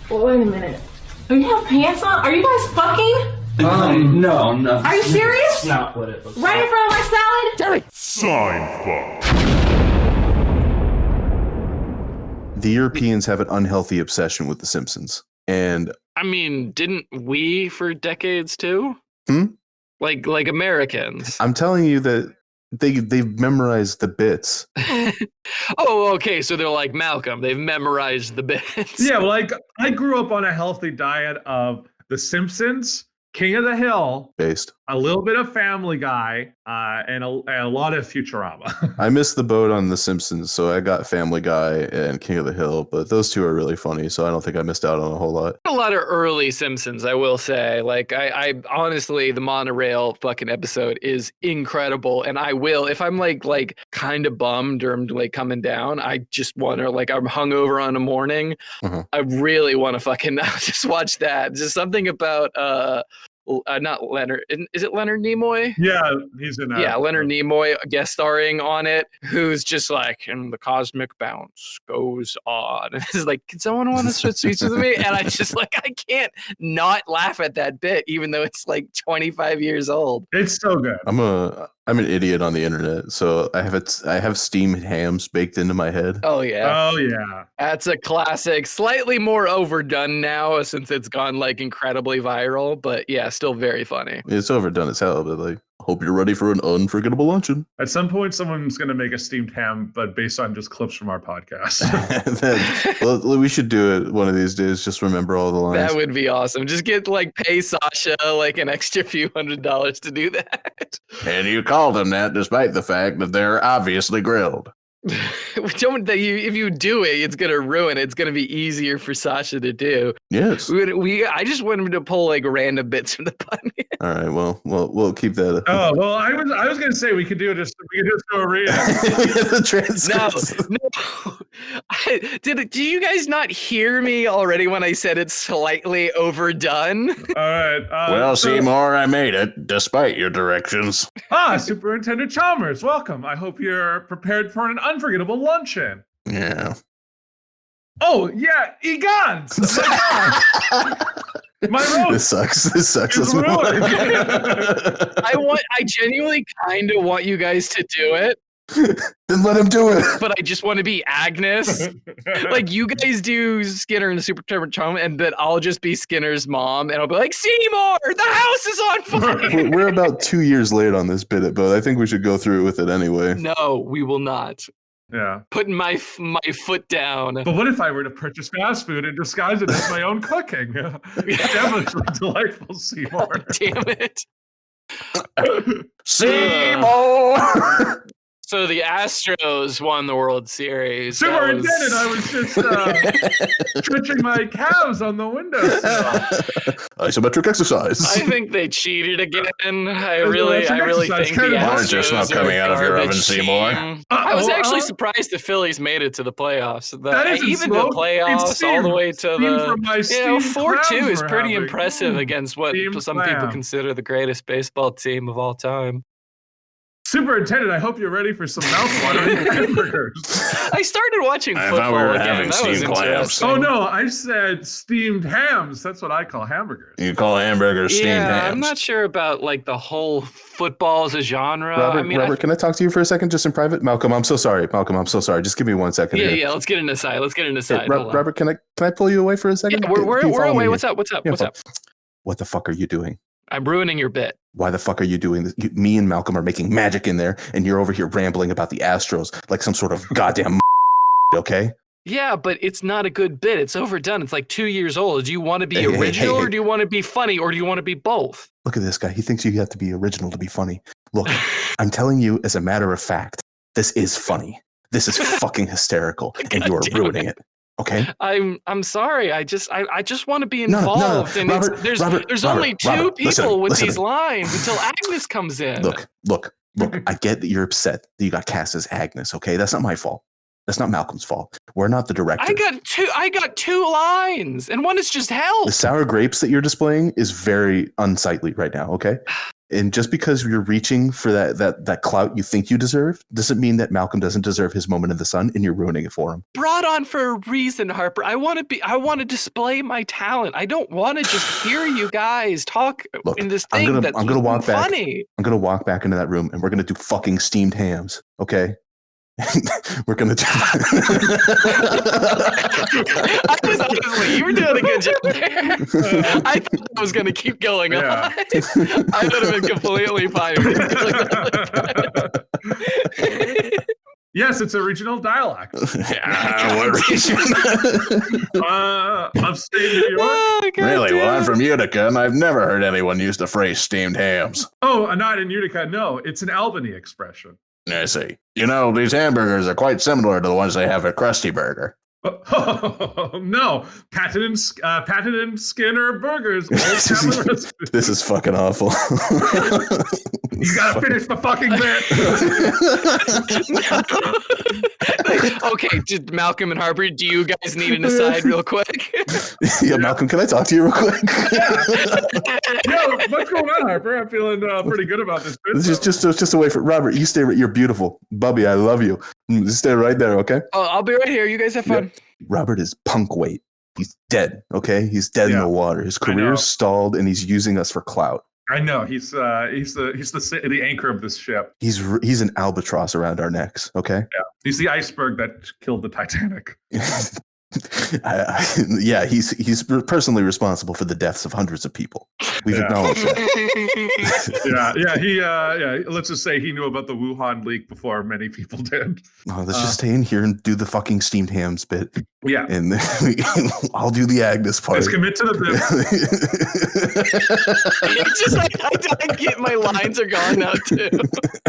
Well, wait a minute. Do you have pants on? Are you guys fucking? No. Are you serious? That's not what it looks Right in front of my salad? Jerry! Seinfuck. The Europeans have an unhealthy obsession with The Simpsons. And I mean, didn't we for decades too? Like Americans. I'm telling you that they've memorized the bits. Oh, okay. So they're like Malcolm. They've memorized the bits. Yeah, like I grew up on a healthy diet of The Simpsons, King of the Hill, Based. a little bit of Family Guy, and a lot of Futurama. I missed the boat on The Simpsons, so I got Family Guy and King of the Hill, but those two are really funny, so I don't think I missed out on a whole lot. A lot of early Simpsons, I will say. Like, I honestly, the monorail fucking episode is incredible, and I will, if I'm like kind of bummed or I'm like coming down, I just want to, like, I'm hungover on a morning, I really want to fucking just watch that. Just something about not Leonard. Is it Leonard Nimoy? Yeah, he's in that. Yeah, Leonard Nimoy guest starring on it, who's just like, and the cosmic bounce goes on. And it's like, can someone want to switch seats with me? And I just like, I can't not laugh at that bit, even though it's like 25 years old. It's so good. I'm an idiot on the internet, so I have steamed hams baked into my head. Oh yeah. Oh yeah. That's a classic. Slightly more overdone now since it's gone like incredibly viral, but yeah, still very funny. It's overdone as hell, but like, hope you're ready for an unforgettable luncheon. At some point, someone's going to make a steamed ham, but based on just clips from our podcast. Well, we should do it one of these days. Just remember all the lines. That would be awesome. Just pay Sasha like an extra few $100s to do that. And you call them that despite the fact that they're obviously grilled. If you do it, it's gonna ruin it. It's gonna be easier for Sasha to do. Yes. I just want him to pull like random bits from the podcast. All right. Well, we'll keep that. Oh well, I was gonna say we could do a read. The transcripts. No. Do you guys not hear me already when I said it's slightly overdone? All right. Well, Seymour, I made it despite your directions. Superintendent Chalmers, welcome. I hope you're prepared for an unforgettable luncheon. Yeah. Oh yeah, Egon. My roast. This sucks. is ruined. I genuinely kind of want you guys to do it. Then let him do it. But I just want to be Agnes. Like, you guys do Skinner and the Superintendent Charm, and then I'll just be Skinner's mom, and I'll be like, Seymour, the house is on fire. We're about 2 years late on this bit, but I think we should go through with it anyway. No, we will not. Yeah. Putting my foot down. But what if I were to purchase fast food and disguise it as my own cooking? Definitely delightful, Seymour. Oh, damn it. Seymour! So the Astros won the World Series. Superintendent, I was just stretching my calves on the windowsill. Isometric exercise. I think they cheated again. I really think the Astros just not coming out of your oven, Seymour. I was actually surprised the Phillies made it to the playoffs. Even smoke. the playoffs, all the way to the 4-2 is pretty having. impressive against what some people consider the greatest baseball team of all time. Superintendent, I hope you're ready for some mouthwatering hamburgers. I started watching football thought we were again. having That was steamed clams. interesting. Oh no, I said steamed hams. That's what I call hamburgers. You call hamburgers steamed hams. I'm not sure about like the whole football as a genre. Robert, can I talk to you for a second, just in private? Malcolm, I'm so sorry. Just give me 1 second. Yeah. Let's get an aside. Hey, Robert, can I pull you away for a second? Yeah, we're away. What's up? What the fuck are you doing? I'm ruining your bit. Why the fuck are you doing this? Me and Malcolm are making magic in there, and you're over here rambling about the Astros like some sort of goddamn okay? Yeah, but it's not a good bit. It's overdone. It's like 2 years old. Do you want to be original, or do you want to be funny, or do you want to be both? Look at this guy. He thinks you have to be original to be funny. Look, I'm telling you as a matter of fact, this is funny. This is fucking hysterical, and you are ruining it. Okay. I'm sorry. I just want to be involved. No. And Robert, there's only two people with these lines until Agnes comes in. Look. I get that you're upset that you got cast as Agnes. Okay, that's not my fault. That's not Malcolm's fault. We're not the director. I got two lines, and one is just help. The sour grapes that you're displaying is very unsightly right now. Okay. And just because you're reaching for that clout you think you deserve, doesn't mean that Malcolm doesn't deserve his moment in the sun, and you're ruining it for him. Brought on for a reason, Harper. I want to display my talent. I don't want to just hear you guys talk in this thing I'm gonna walk funny. I'm gonna walk back into that room, and we're gonna do fucking steamed hams. Okay. We're gonna do you were doing a good job there. I thought I was gonna keep going on. I would have been completely fine with it. Yes, it's a regional dialect. What region? Upstate New York. Oh, really? Well, I'm from Utica, and I've never heard anyone use the phrase steamed hams. Oh, not in Utica. No, it's an Albany expression. I see. You know, these hamburgers are quite similar to the ones they have at Krusty Burger. Oh, no. Patent and Skinner burgers. This is fucking awful. You gotta finish the fucking bit. Okay, Malcolm and Harper, do you guys need an aside real quick? Yeah, Malcolm, can I talk to you real quick? Yo, what's going on, Harper? I'm feeling pretty good about this bit. Just a wait for Robert. You stay. You're beautiful, Bubby. I love you. Just stay right there, okay? Oh, I'll be right here. You guys have fun. Yeah. Robert is punk weight. He's dead. Okay, he's dead in the water. His career's stalled, and he's using us for clout. I know. He's the anchor of this ship. He's an albatross around our necks. Okay. Yeah. He's the iceberg that killed the Titanic. Yeah, he's personally responsible for the deaths of hundreds of people. We've acknowledged that. Let's just say he knew about the Wuhan leak before many people did. Oh, let's just stay in here and do the fucking steamed hams bit. Yeah, and I'll do the Agnes part. Let's commit to the bit. It's just like I get my lines are gone now too.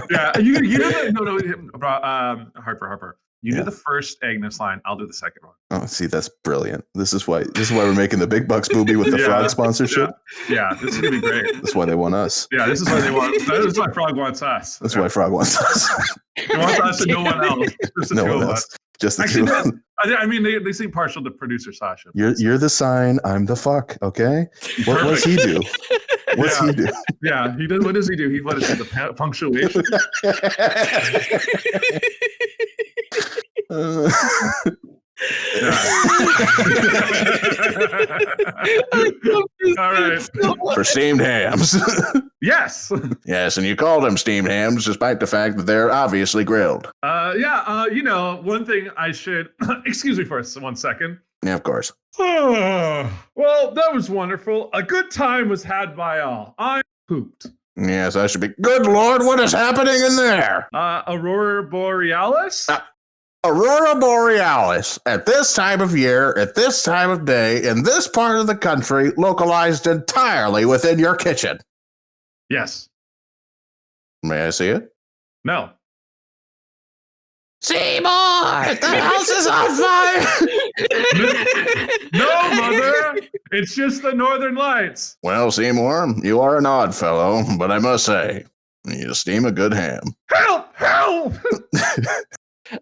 Yeah, you know that, Harper. You do the first Agnes line. I'll do the second one. Oh, see, that's brilliant. This is why we're making the big bucks, booby, with the Frog sponsorship. Yeah, this is gonna be great. That's why they want us. Yeah, this is why they want. This is why Frog wants us. That's why Frog wants us. He wants us and no one else. Just the two of us. Just the two of us. I mean, they seem partial to producer Sasha. You're the sign. I'm the fuck. Okay. What does he do? What's he do? Yeah, he does. What does he do? What is it? The punctuation. All right. For steamed hams. Yes. Yes, and you call them steamed hams despite the fact that they're obviously grilled. One thing I should excuse me for 1 second. Yeah, of course. Well, that was wonderful. A good time was had by all. I pooped. Yes, I should be. Good Lord, what is happening in there? Aurora Borealis? Aurora Borealis, at this time of year, at this time of day, in this part of the country, localized entirely within your kitchen. Yes. May I see it? No. Seymour, the house is on fire! No, Mother! It's just the Northern Lights. Well, Seymour, you are an odd fellow, but I must say, you steam a good ham. Help! Help!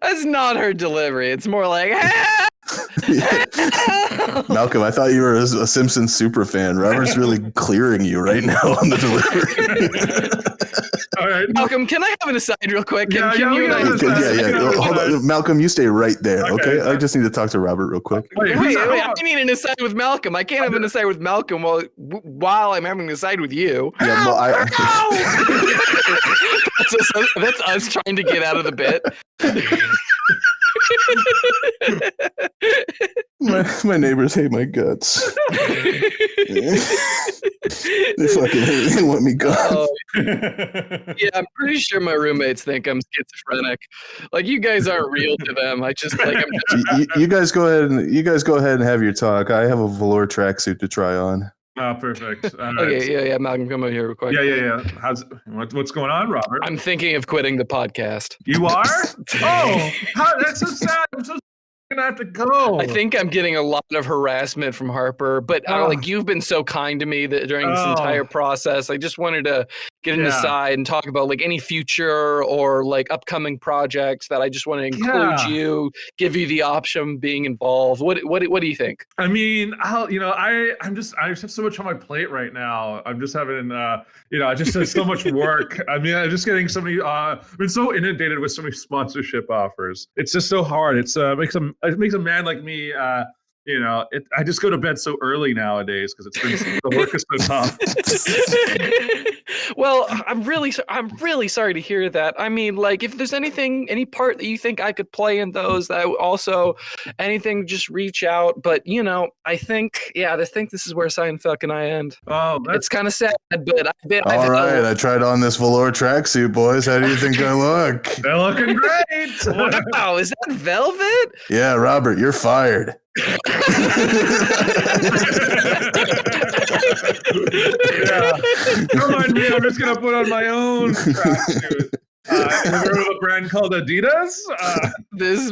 That's not her delivery. It's more like, help! Malcolm, I thought you were a Simpsons super fan. Robert's really clearing you right now on the delivery. All right. Malcolm, can I have an aside real quick? Yeah. Hold on. Malcolm, you stay right there, okay? I just need to talk to Robert real quick. Wait. I need an aside with Malcolm. I can't have an aside with Malcolm while I'm having an aside with you. Yeah, well, that's us trying to get out of the bit. My neighbors hate my guts. They fucking hate. They want me gone. Yeah, I'm pretty sure my roommates think I'm schizophrenic. Like, you guys aren't real to them. I just like I'm just... You guys go ahead and have your talk. I have a velour tracksuit to try on. Oh, perfect. Okay, yeah. Malcolm, come over here real quick. Yeah. What's going on, Robert? I'm thinking of quitting the podcast. You are? Oh, that's so sad. I'm so gonna have to go. I think I'm getting a lot of harassment from Harper, but like you've been so kind to me that during this entire process, I just wanted to get inside and talk about like any future or like upcoming projects that I just want to include you, give you the option of being involved. What do you think? I mean, I just have so much on my plate right now. I'm just having, I just have so much work. I mean, I'm just getting so many, I've been so inundated with so many sponsorship offers. It's just so hard. It makes a man like me, I just go to bed so early nowadays because the work is so tough. Well, I'm really sorry to hear that. I mean, like, if there's any part that you think I could play in those, that also anything, just reach out. But I think this is where Seinfuck and I end. Oh, it's kind of sad, but all right. I tried on this velour tracksuit, boys. How do you think I look? They're looking great. Wow, is that velvet? Yeah, Robert, you're fired. Don't mind me. I'm just gonna put on my own tracksuit. Remember a brand called Adidas? This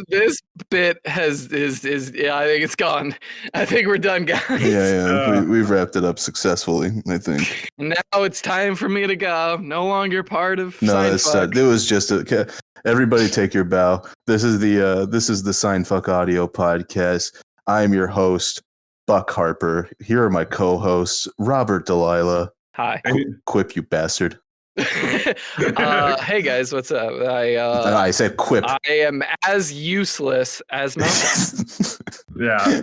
bit is I think it's gone. I think we're done, guys. Yeah. We've wrapped it up successfully, I think. Now it's time for me to go. No longer part of. No, it was just everybody take your bow. This is the Seinfuck audio podcast. I'm your host, Buck Harper. Here are my co-hosts, Robert Delilah. Hi. Quip, you bastard. Hey guys, what's up? I said quip. I am as useless as my Yeah.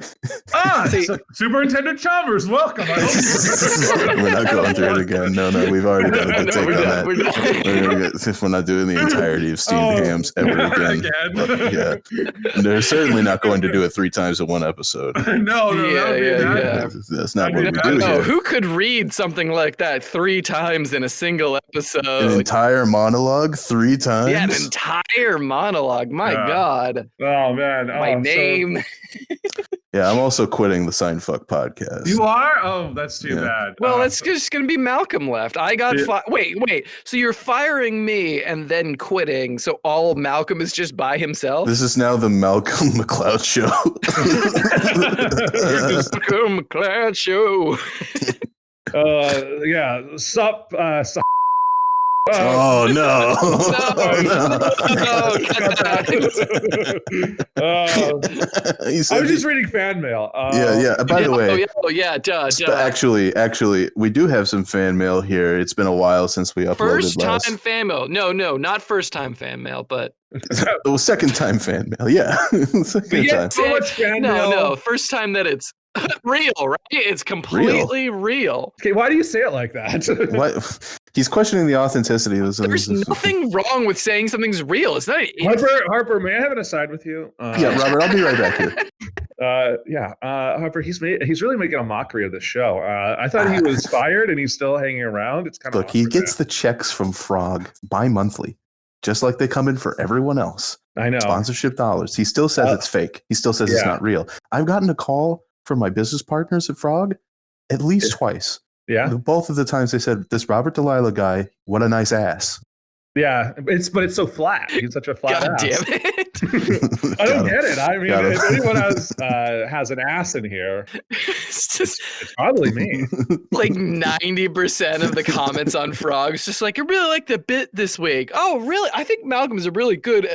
Superintendent Chalmers, welcome. We're not going through it again. No, we've already done a good take on that. We're not doing the entirety of steamed hams ever again. Yeah. They're certainly not going to do it 3 times in one episode. No. Yeah. That's not what we do here. Who could read something like that 3 times in a single episode? An entire monologue 3 times? Yeah, an entire monologue. My God. Oh, man. My name. Yeah, I'm also quitting the Seinfuck podcast. You are? Oh, that's too bad. Well, it's just going to be Malcolm left. I got Wait. So you're firing me and then quitting. So all Malcolm is just by himself? This is now the Malcolm McLeod show. Malcolm McLeod show. Sup. Oh no! I was just reading fan mail. By the way, Actually, we do have some fan mail here. It's been a while since we uploaded first time fan mail. No, not first time fan mail, but second time fan mail. Yeah, second time. So much fan mail. No, first time that it's real, right? It's completely real. Okay, why do you say it like that? What? He's questioning the authenticity of this. There's nothing wrong with saying something's real. It's not. Harper, may I have an aside with you? Yeah, Robert, I'll be right back here. Harper, he's really making a mockery of the show. I thought he was fired and he's still hanging around. It's kind of he gets the checks from Frog bi-monthly, just like they come in for everyone else. I know. Sponsorship dollars. He still says it's fake. He still says it's not real. I've gotten a call from my business partners at Frog at least twice. Yeah. Both of the times they said, this Robert Delilah guy, what a nice ass. Yeah, it's so flat. He's such a flat God ass. Damn it. I don't get it. I mean, if anyone has an ass in here, it's probably me. Like 90% of the comments on Frog's just like, I really like the bit this week. Oh, really? I think Malcolm is a really good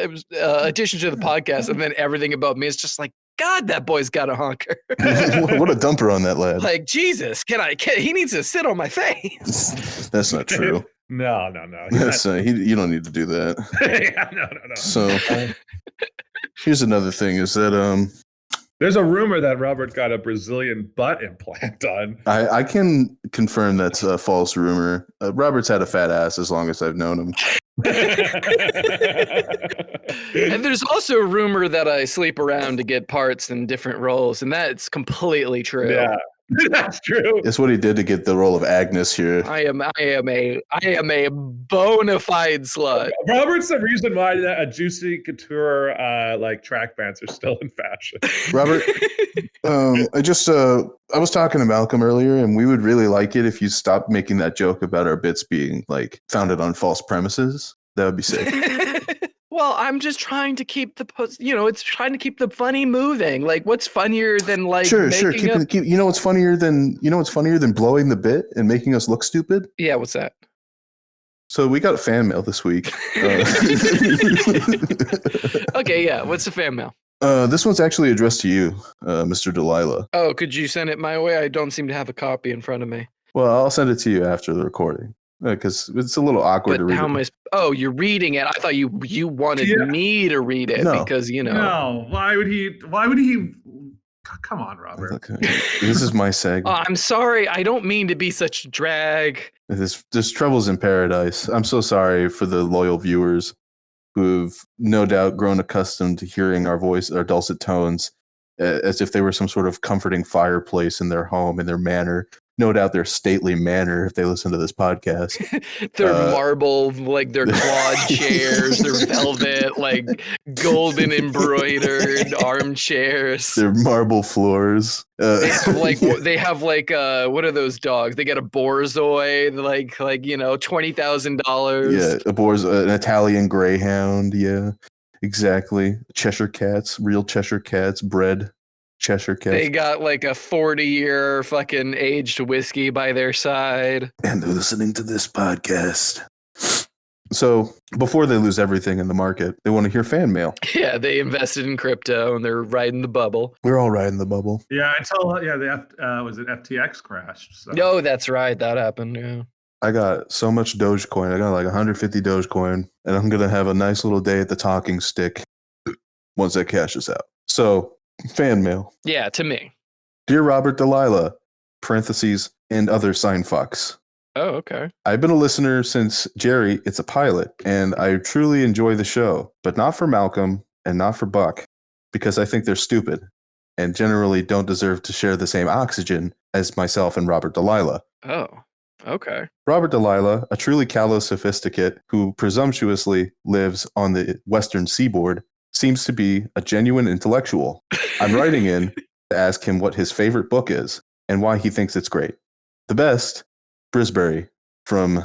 addition to the podcast. And then everything about me is just like, God, that boy's got a honker. What a dumper on that lad. Like, Jesus, he needs to sit on my face. That's not true. No. You don't need to do that. Yeah, no. So here's another thing is that there's a rumor that Robert got a Brazilian butt implant done. I can confirm that's a false rumor. Robert's had a fat ass as long as I've known him. And there's also a rumor that I sleep around to get parts in different roles, and that's completely true. Yeah. That's true. It's what he did to get the role of Agnes here. I am a bona fide slut. Robert's the reason why a juicy couture track pants are still in fashion. Robert, I was talking to Malcolm earlier, and we would really like it if you stopped making that joke about our bits being like founded on false premises. That would be sick. Well, I'm just trying to keep it's trying to keep the funny moving. Like, what's funnier than like sure. You know what's funnier than blowing the bit and making us look stupid? Yeah, what's that? So we got fan mail this week. Okay, yeah. What's the fan mail? This one's actually addressed to you, Mr. Delilah. Oh, could you send it my way? I don't seem to have a copy in front of me. Well, I'll send it to you after the recording because it's a little awkward to read. How am I? Oh, you're reading it. I thought you wanted me to read it because No, why would he? Come on, Robert. Okay. This is my segment. Oh, I'm sorry. I don't mean to be such drag. There's troubles in paradise. I'm so sorry for the loyal viewers who've no doubt grown accustomed to hearing our voice, our dulcet tones, as if they were some sort of comforting fireplace in their home, in their manor. No doubt their stately manner if they listen to this podcast. Their marble, like their clawed chairs, their velvet, like golden embroidered armchairs. Their marble floors. They have what are those dogs? They get a Borzoi, like $20,000. Yeah, an Italian Greyhound. Yeah, exactly. Cheshire cats, real Cheshire cats, bred Cheshire cats. They got like a 40-year fucking aged whiskey by their side. And they're listening to this podcast. So before they lose everything in the market, they want to hear fan mail. Yeah, they invested in crypto and they're riding the bubble. We're all riding the bubble. Yeah, until was it FTX crashed? So. No, that's right. That happened. Yeah. I got so much Dogecoin. I got like 150 Dogecoin, and I'm gonna have a nice little day at the talking stick once that cashes out. So. Fan mail. Yeah, to me. Dear Robert, Delilah, parentheses, and other Seinfucks. Oh, okay. I've been a listener since Jerry, It's a Pilot, and I truly enjoy the show, but not for Malcolm and not for Buck, because I think they're stupid and generally don't deserve to share the same oxygen as myself and Robert Delilah. Oh, okay. Robert Delilah, a truly callow sophisticate who presumptuously lives on the western seaboard, seems to be a genuine intellectual. I'm writing in to ask him what his favorite book is and why he thinks it's great. The best, Brisbane from,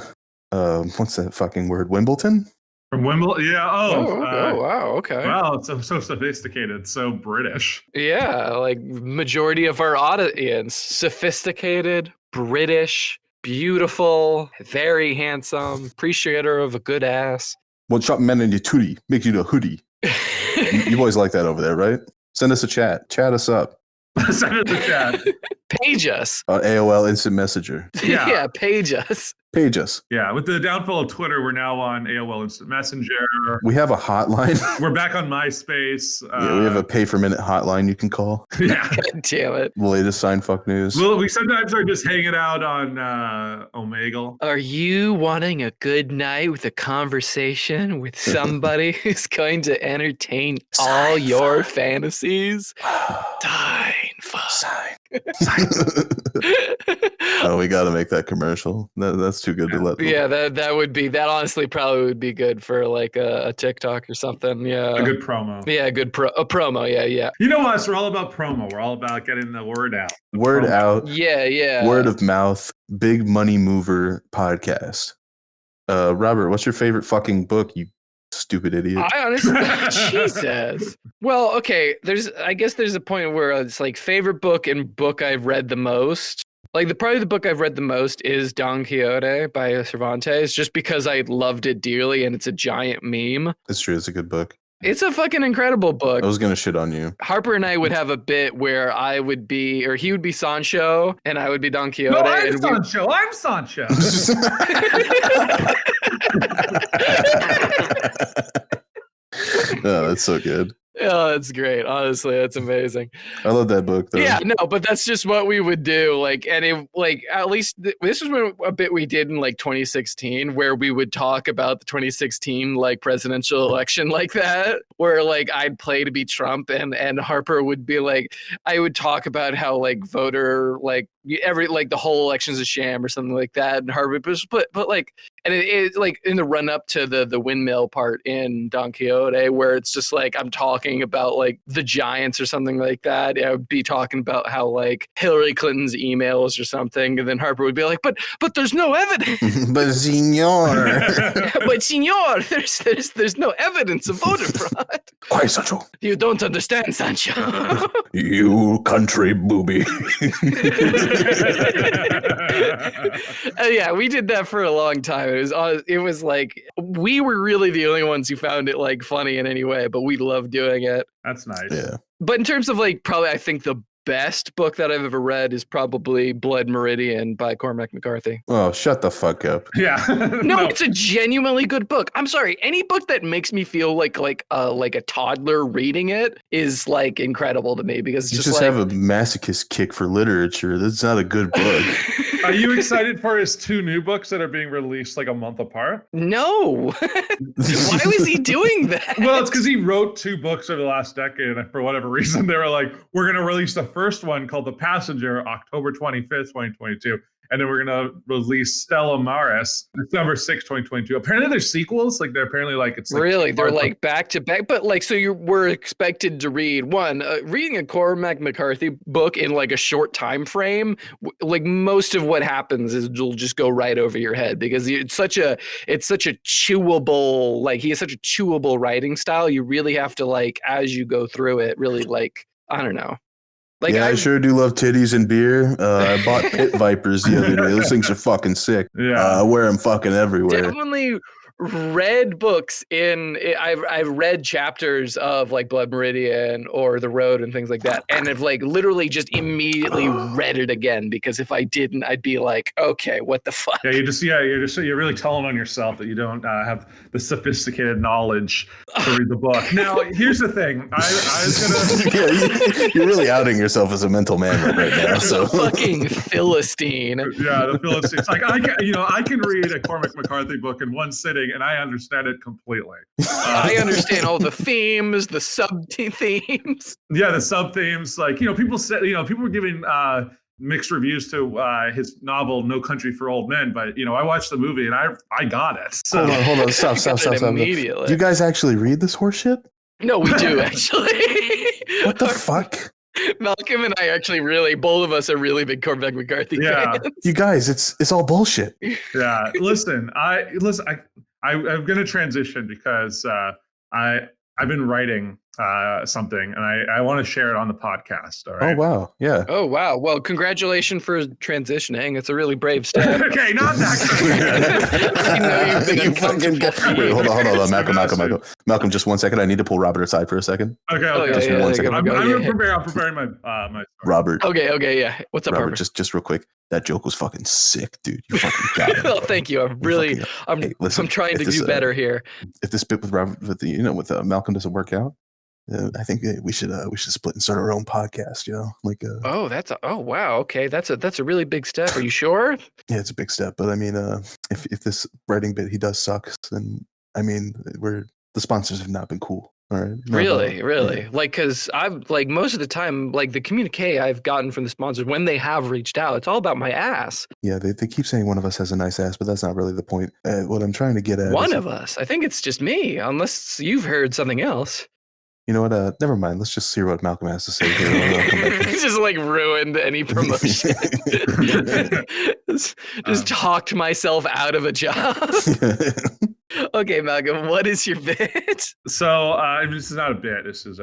what's that fucking word, Wimbledon? From Wimbledon? Yeah. Wow. Okay. Wow, it's so sophisticated, so British. Yeah, like majority of our audience, sophisticated, British, beautiful, very handsome, appreciator of a good ass. Well, chop men in your tootie, make you the hoodie. You boys like that over there, right? Send us a chat. Chat us up. Send us a chat. Page us. On AOL Instant Messenger. Yeah, page us. Page us. Yeah, with the downfall of Twitter, we're now on AOL Instant Messenger. We have a hotline. We're back on MySpace. Yeah, we have a pay-per-minute hotline you can call. Yeah. God damn it. The latest Seinfuck news. Well, we sometimes are just hanging out on Omegle. Are you wanting a good night with a conversation with somebody who's going to entertain all your fantasies? Seinfuck. Oh, we got to make that commercial. That's too good to let. Yeah, that honestly probably would be good for like a TikTok or something. Yeah, a good promo. Yeah, a promo. Yeah. You know us, we're all about promo. We're all about getting the word out. Word out. Yeah. Word of mouth. Big money mover podcast. Robert, what's your favorite fucking book, you stupid idiot? I honestly, Jesus. Well, okay. I guess there's a point where it's like favorite book and book I've read the most. Like probably the book I've read the most is Don Quixote by Cervantes, just because I loved it dearly and it's a giant meme. It's true. It's a good book. It's a fucking incredible book. I was gonna shit on you. Harper and I would have a bit where I would be, or he would be Sancho, and I would be Don Quixote. No, I'm Sancho. Oh, that's so good. Oh, that's great. Honestly, that's amazing. I love that book, though. Yeah, no, but that's just what we would do. Like, and it, like, at least this was a bit we did in like 2016, where we would talk about the 2016 like presidential election like that, where like I'd play to be Trump, and Harper would be like, I would talk about how like voter like the whole election's a sham or something like that, and Harper but like, and it like in the run up to the windmill part in Don Quixote, where it's just like I'm talking talking about like the Giants or something like that. I would be talking about how like Hillary Clinton's emails or something, and then Harper would be like, "But there's no evidence." But senor. But senor, there's no evidence of voter fraud. Why, Sancho? You don't understand, Sancho. You country booby. Yeah, we did that for a long time. It was like we were really the only ones who found it like funny in any way, but we loved doing it. That's nice. Yeah. But in terms of like probably I think the best book that I've ever read is probably Blood Meridian by Cormac McCarthy. Oh, shut the fuck up. Yeah. No, it's a genuinely good book. I'm sorry. Any book that makes me feel like a toddler reading it is like incredible to me because it's You just just like, have a masochist kick for literature. That's not a good book. Are you excited for his 2 new books that are being released like a month apart? no. Why was he doing that? Well, it's because he wrote 2 books over the last decade, and for whatever reason, they were like, we're going to release the first one called The Passenger, October 25th, 2022. And then we're going to release Stella Maris, December 6th, 2022. Apparently they're sequels. Like they're apparently like, it's like really, they're like back to back, but like, so we're expected to read reading a Cormac McCarthy book in like a short time frame. Like most of what happens is it'll just go right over your head because it's such a chewable, like he has such a chewable writing style. You really have to like, as you go through it, really like, I don't know. Like yeah, I sure do love titties and beer. I bought pit vipers the other day. Those things are fucking sick. Yeah. I wear them fucking everywhere. Definitely read books I've read chapters of like Blood Meridian or The Road and things like that, and have like literally just immediately read it again because if I didn't, I'd be like, okay, what the fuck? Yeah, you're really telling on yourself that you don't have the sophisticated knowledge to read the book. Now, here's the thing. I was gonna. Yeah, you're really outing yourself as a mental man right now. So fucking Philistine. Yeah, the Philistine. It's like I can read a Cormac McCarthy book in one sitting, and I understand it completely. I understand all the themes, the sub themes. Yeah, the sub themes. Like people were giving mixed reviews to his novel No Country for Old Men, but I watched the movie and I got it. So. Hold on, stop. Immediately. Do you guys actually read this horseshit? No, we do actually. What the fuck? Malcolm and I actually both of us are really big Cormac McCarthy fans. You guys, it's all bullshit. Yeah, I'm gonna transition because I've been writing something and I want to share it on the podcast. All right. Oh wow, yeah. Oh wow. Well, congratulations for transitioning. It's a really brave step. Okay, not that. Wait, hold on, Malcolm. Just 1 second. I need to pull Robert aside for a second. Okay. Just 1 second. I'm preparing my my. Robert. Okay, yeah. What's up, Robert? Just real quick. That joke was fucking sick, dude. You fucking got it. Oh, thank you. I'm trying to do better here. If this bit with Robert, with Malcolm doesn't work out, I think we should split and start our own podcast. Oh wow. Okay, that's a really big step. Are you sure? Yeah, it's a big step. But I mean, if this writing bit he does sucks, then I mean, the sponsors have not been cool. All right. Really? Yeah. Like, because I've like most of the time, like the communique I've gotten from the sponsors when they have reached out, it's all about my ass. Yeah, they keep saying one of us has a nice ass, but that's not really the point. What I'm trying to get at One of us. I think it's just me, unless you've heard something else. You know what? Never mind. Let's just hear what Malcolm has to say here. It's just like ruined any promotion. just talked myself out of a job. Okay, Malcolm, what is your bit? So this is not a bit. This is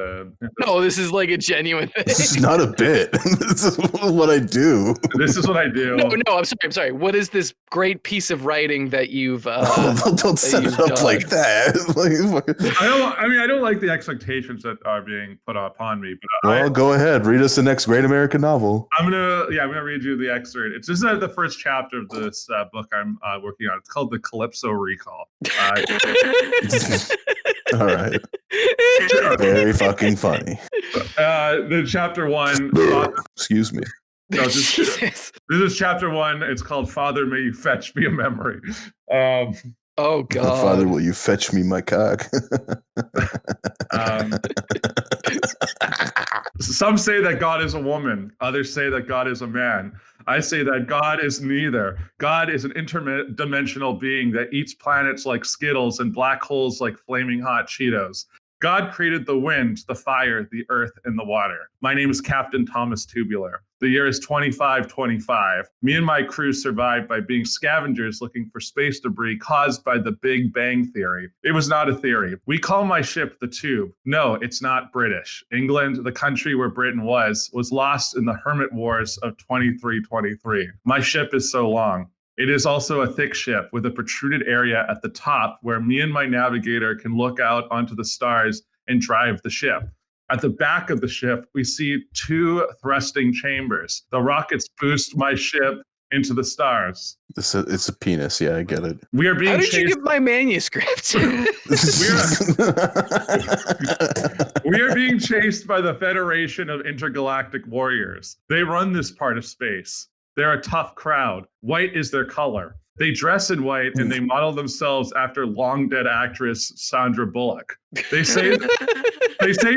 No, this is like a genuine thing. This is not a bit. This is what I do. This is what I do. No, I'm sorry. What is this great piece of writing that you've don't set it up like that. I don't like the expectations that are being put upon me. But well, go ahead. Read us the next great American novel. I'm gonna read you the excerpt. This is the first chapter of this book I'm working on. It's called The Calypso Recall. All right. Very fucking funny. The chapter 1. Excuse me. No, this is chapter 1. It's called Father, May You Fetch Me a Memory. Oh God! Father, will you fetch me my cock? Some say that God is a woman. Others say that God is a man. I say that God is neither. God is an interdimensional being that eats planets like Skittles and black holes like flaming hot Cheetos. God created the wind, the fire, the earth, and the water. My name is Captain Thomas Tubular. The year is 2525. Me and my crew survived by being scavengers looking for space debris caused by the Big Bang Theory. It was not a theory. We call my ship the Tube. No, it's not British. England, the country where Britain was lost in the Hermit Wars of 2323. My ship is so long. It is also a thick ship with a protruded area at the top where me and my navigator can look out onto the stars and drive the ship. At the back of the ship, we see 2 thrusting chambers. The rockets boost my ship into the stars. It's a penis. Yeah, I get it. We are being How did chased. you get my manuscript? We are being chased by the Federation of Intergalactic Warriors. They run this part of space. They're a tough crowd. White is their color. They dress in white and they model themselves after long dead actress Sandra Bullock. They say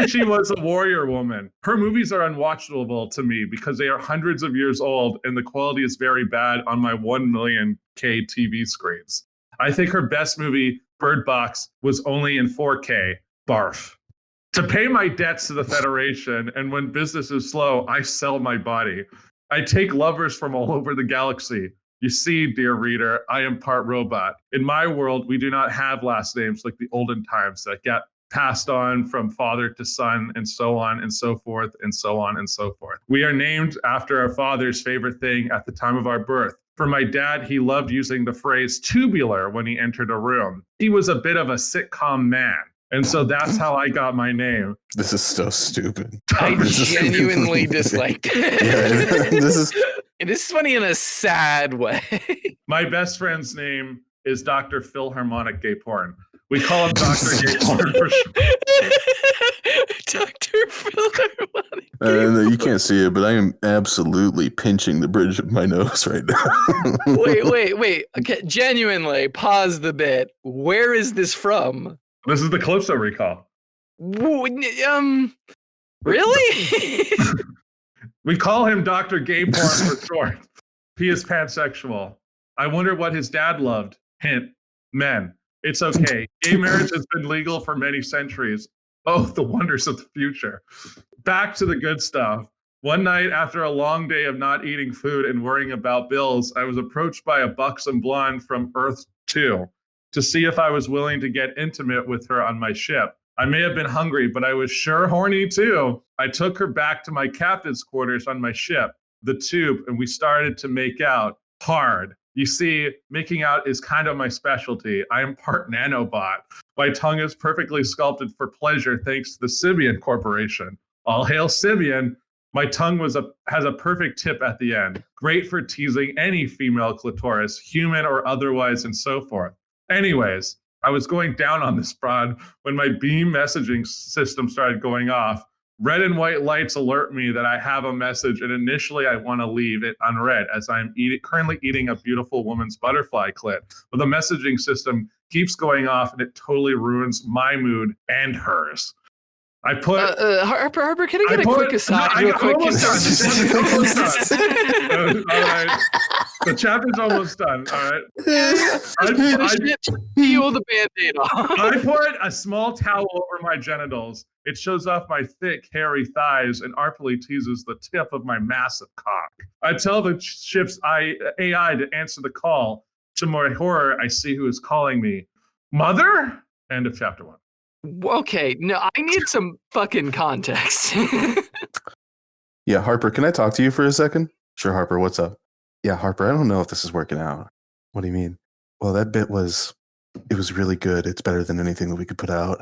she was a warrior woman. Her movies are unwatchable to me because they are hundreds of years old and the quality is very bad on my 1 million K TV screens. I think her best movie, Bird Box, was only in 4K. Barf. To pay my debts to the Federation, and when business is slow, I sell my body. I take lovers from all over the galaxy. You see, dear reader, I am part robot. In my world, we do not have last names like the olden times that get passed on from father to son and so on and so forth and so on and so forth. We are named after our father's favorite thing at the time of our birth. For my dad, he loved using the phrase tubular when he entered a room. He was a bit of a sitcom man. And so that's how I got my name. This is so stupid. I genuinely disliked it. Yeah, It is funny in a sad way. My best friend's name is Dr. Philharmonic Gay Porn. We call him Dr. Gay Porn for short. Dr. Philharmonic. You can't see it, but I am absolutely pinching the bridge of my nose right now. Wait. Okay, genuinely, pause the bit. Where is this from? This is the Calypso Recall. Really? We call him Dr. Gay Porn for short. He is pansexual. I wonder what his dad loved. Hint, men. It's okay. Gay marriage has been legal for many centuries. Oh, the wonders of the future. Back to the good stuff. One night after a long day of not eating food and worrying about bills, I was approached by a buxom blonde from Earth 2 to see if I was willing to get intimate with her on my ship. I may have been hungry, but I was sure horny too. I took her back to my captain's quarters on my ship, the Tube, and we started to make out hard. You see, making out is kind of my specialty. I am part nanobot. My tongue is perfectly sculpted for pleasure thanks to the Sibian Corporation. All hail Sibian. My tongue has a perfect tip at the end. Great for teasing any female clitoris, human or otherwise, and so forth. Anyways, I was going down on this broad when my beam messaging system started going off. Red and white lights alert me that I have a message, and initially I want to leave it unread as I'm currently eating a beautiful woman's butterfly clit. But the messaging system keeps going off, and it totally ruins my mood and hers. I put Harper, can I get a quick aside real quick? Almost done. All right. The chapter's almost done. All right. I peel the Band-Aid off. I put a small towel over my genitals. It shows off my thick, hairy thighs and artfully teases the tip of my massive cock. I tell the ship's AI to answer the call. To my horror, I see who is calling me. Mother? End of chapter 1. Okay, no, I need some fucking context. Yeah, Harper, can I talk to you for a second? Sure, Harper, what's up? Yeah, Harper, I don't know if this is working out. What do you mean? Well, that bit was really good. It's better than anything that we could put out.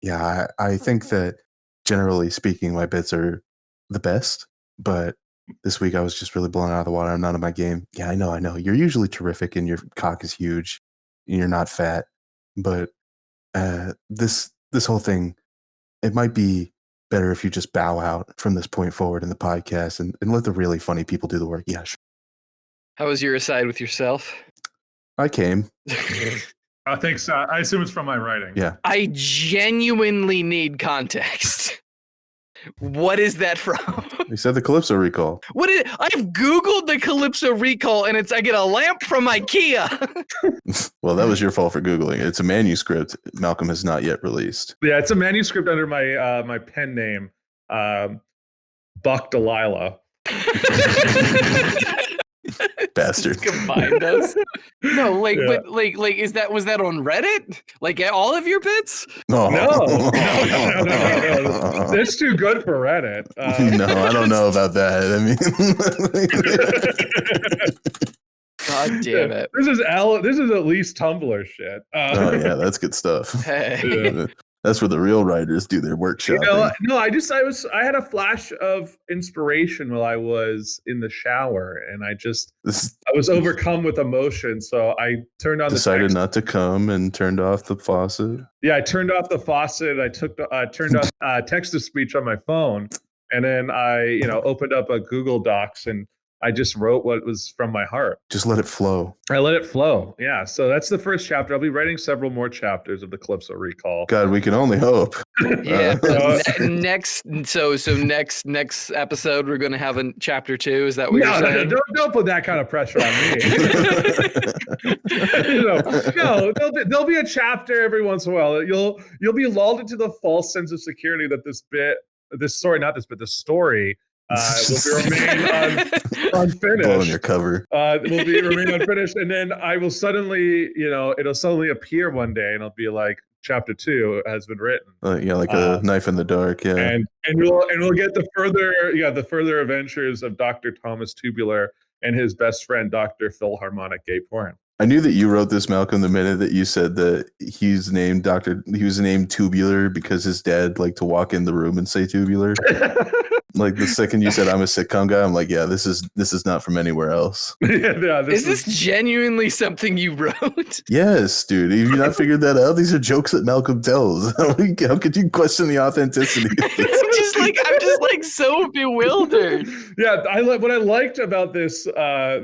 Yeah, I think that generally speaking, my bits are the best, but this week I was just really blown out of the water. I'm not in my game. Yeah, I know. You're usually terrific and your cock is huge and you're not fat, but this whole thing, it might be better if you just bow out from this point forward in the podcast and let the really funny people do the work. Yeah, sure. How was your aside with yourself? I came. I think so. I assume it's from my writing. Yeah. I genuinely need context. What is that from? He said the Calypso Recall. What is? I've Googled the Calypso Recall, and I get a lamp from IKEA. Well, that was your fault for Googling. It's a manuscript Malcolm has not yet released. Yeah, it's a manuscript under my my pen name, Buck Delilah. Bastard. Combined us. No, like, Yeah. but like, was that on Reddit? Like all of your bits? No. No. It's too good for Reddit. No, I don't know about that. God damn it. This is at least Tumblr shit. Oh yeah, that's good stuff. Hey. Yeah. That's where the real writers do their workshop. No, I had a flash of inspiration while I was in the shower, and I was overcome with emotion, so I turned on decided the not to come and turned off the faucet. Yeah, I turned off the faucet. I turned on text to speech on my phone, and then I opened up a Google Docs and I just wrote what was from my heart. Just let it flow. I let it flow. Yeah. So that's the first chapter. I'll be writing several more chapters of the Calypso Recall. God, we can only hope. Yeah. Next episode, we're going to have a chapter 2. Is that what you're saying? No, don't put that kind of pressure on me. There'll be a chapter every once in a while. You'll be lulled into the false sense of security that the story will remain unfinished. Blowing your cover. Will remain unfinished, and then I will suddenly, it'll suddenly appear one day, and it'll be like chapter 2 has been written. Like a knife in the dark. Yeah, and we'll get the further adventures of Dr. Thomas Tubular and his best friend Dr. Philharmonic Gay Porn. I knew that you wrote this, Malcolm, the minute that you said that he was named Tubular because his dad liked to walk in the room and say tubular. Like the second you said I'm a sitcom guy, I'm like, yeah, this is not from anywhere else. Is this genuinely something you wrote? Yes, dude. Have you not figured that out? These are jokes that Malcolm tells. How could you question the authenticity of this? I'm just so bewildered. Yeah, what I liked about this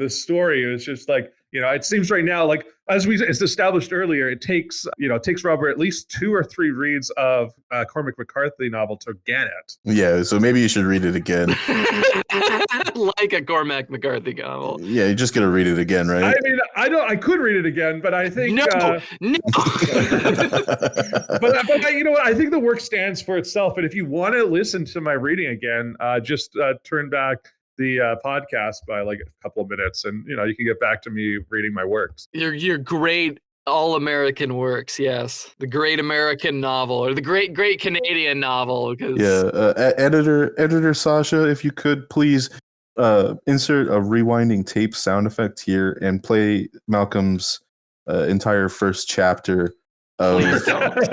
story is just like, it seems right now, like as established earlier, it takes Robert at least 2 or 3 reads of Cormac McCarthy novel to get it. Yeah, so maybe you should read it again. Like a Cormac McCarthy novel. Yeah, you're just gonna read it again, right? I mean, I could read it again, but I think no. but you know what? I think the work stands for itself. And if you want to listen to my reading again, just turn back the podcast by like a couple of minutes, and you can get back to me reading my works. Your great all-American works, yes, the great American novel or the great Canadian novel. Editor Sasha, if you could please insert a rewinding tape sound effect here and play Malcolm's entire first chapter of chapter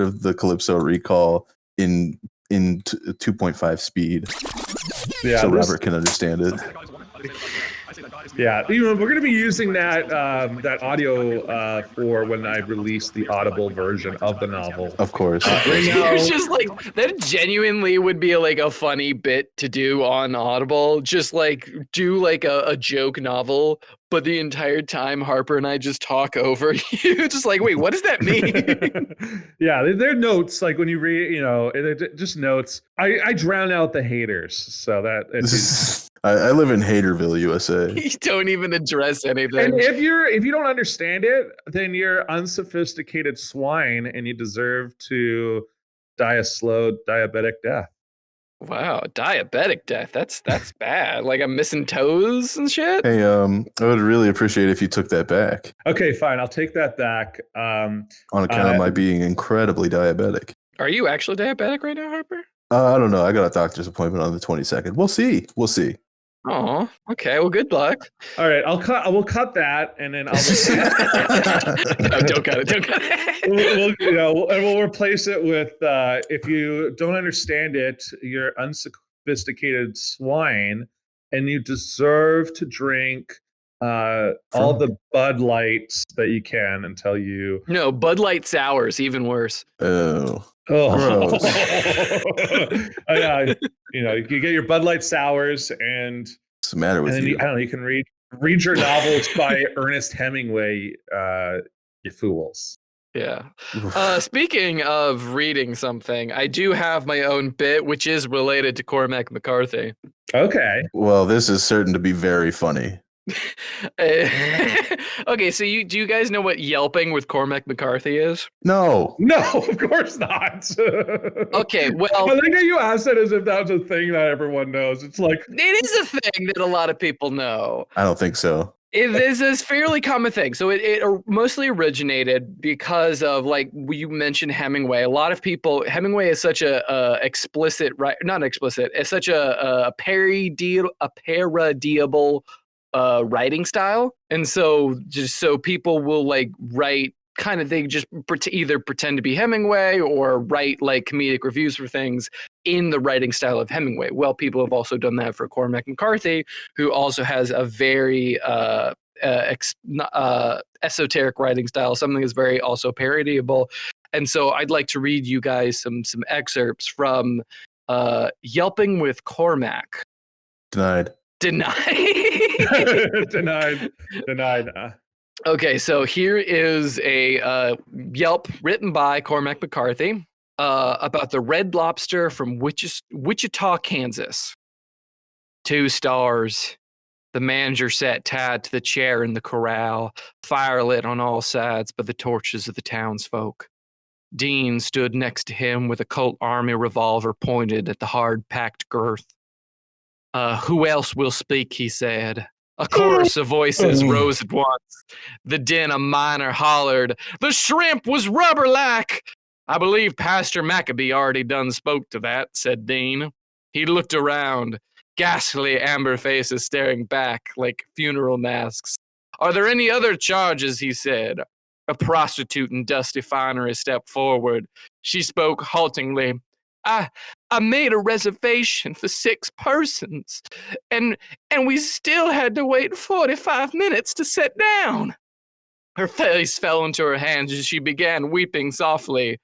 of the Calypso Recall in 2.5 speed, so Robert can understand it. Yeah, we're going to be using that audio for when I release the Audible version of the novel. Of course. It's just like that genuinely would be like a funny bit to do on Audible. Just like do like a joke novel, but the entire time Harper and I just talk over you. Just like, wait, what does that mean? Yeah, they're notes. Like when you read, they're just notes. I drown out the haters, so that. I live in Haterville, USA. You don't even address anything. And if you don't understand it, then you're unsophisticated swine, and you deserve to die a slow diabetic death. Wow, diabetic death. That's bad. Like I'm missing toes and shit. Hey, I would really appreciate if you took that back. Okay, fine. I'll take that back. On account of my being incredibly diabetic. Are you actually diabetic right now, Harper? I don't know. I got a doctor's appointment on the 22nd. We'll see. Oh, okay. Well, good luck. All right, we'll cut that, and then I'll. No, don't cut it. We'll replace it with if you don't understand it, you're unsophisticated swine, and you deserve to drink all the Bud Lights that you can until you. No, Bud Light sours, even worse. Oh. You get your Bud Light sours, and what's the matter with you? I don't know. You can read your novels by Ernest Hemingway. You fools. Yeah. Speaking of reading something, I do have my own bit, which is related to Cormac McCarthy. Okay. Well, this is certain to be very funny. Okay, so do you guys know what yelping with Cormac McCarthy is? No. No, of course not. Okay, well, I like that you asked it as if that was a thing that everyone knows. It's like it is a thing that a lot of people know. I don't think so. It is a fairly common thing. So it mostly originated because of, like you mentioned, Hemingway. A lot of people, Hemingway is such a explicit, right? Not explicit. It's such a parodiable writing style, and so just so people will like write kind of, they just either pretend to be Hemingway or write like comedic reviews for things in the writing style of Hemingway. Well, people have also done that for Cormac McCarthy, who also has a very esoteric writing style, something that's very also parodiable. And so I'd like to read you guys some excerpts from Yelping with Cormac. Denied. denied. Okay, so here is a Yelp written by Cormac McCarthy about the Red Lobster from Wichita, Kansas. 2 stars. The manager sat tied to the chair in the corral, fire lit on all sides by the torches of the townsfolk. Dean stood next to him with a Colt Army revolver pointed at the hard-packed girth. Who else will speak, he said. A chorus of voices rose at once. The din a miner hollered, "The shrimp was rubber-like!" "I believe Pastor Maccabee already done spoke to that," said Dean. He looked around, ghastly amber faces staring back like funeral masks. "Are there any other charges?" he said. A prostitute in dusty finery stepped forward. She spoke haltingly. I made a reservation for 6 persons, and we still had to wait 45 minutes to sit down." Her face fell into her hands as she began weeping softly.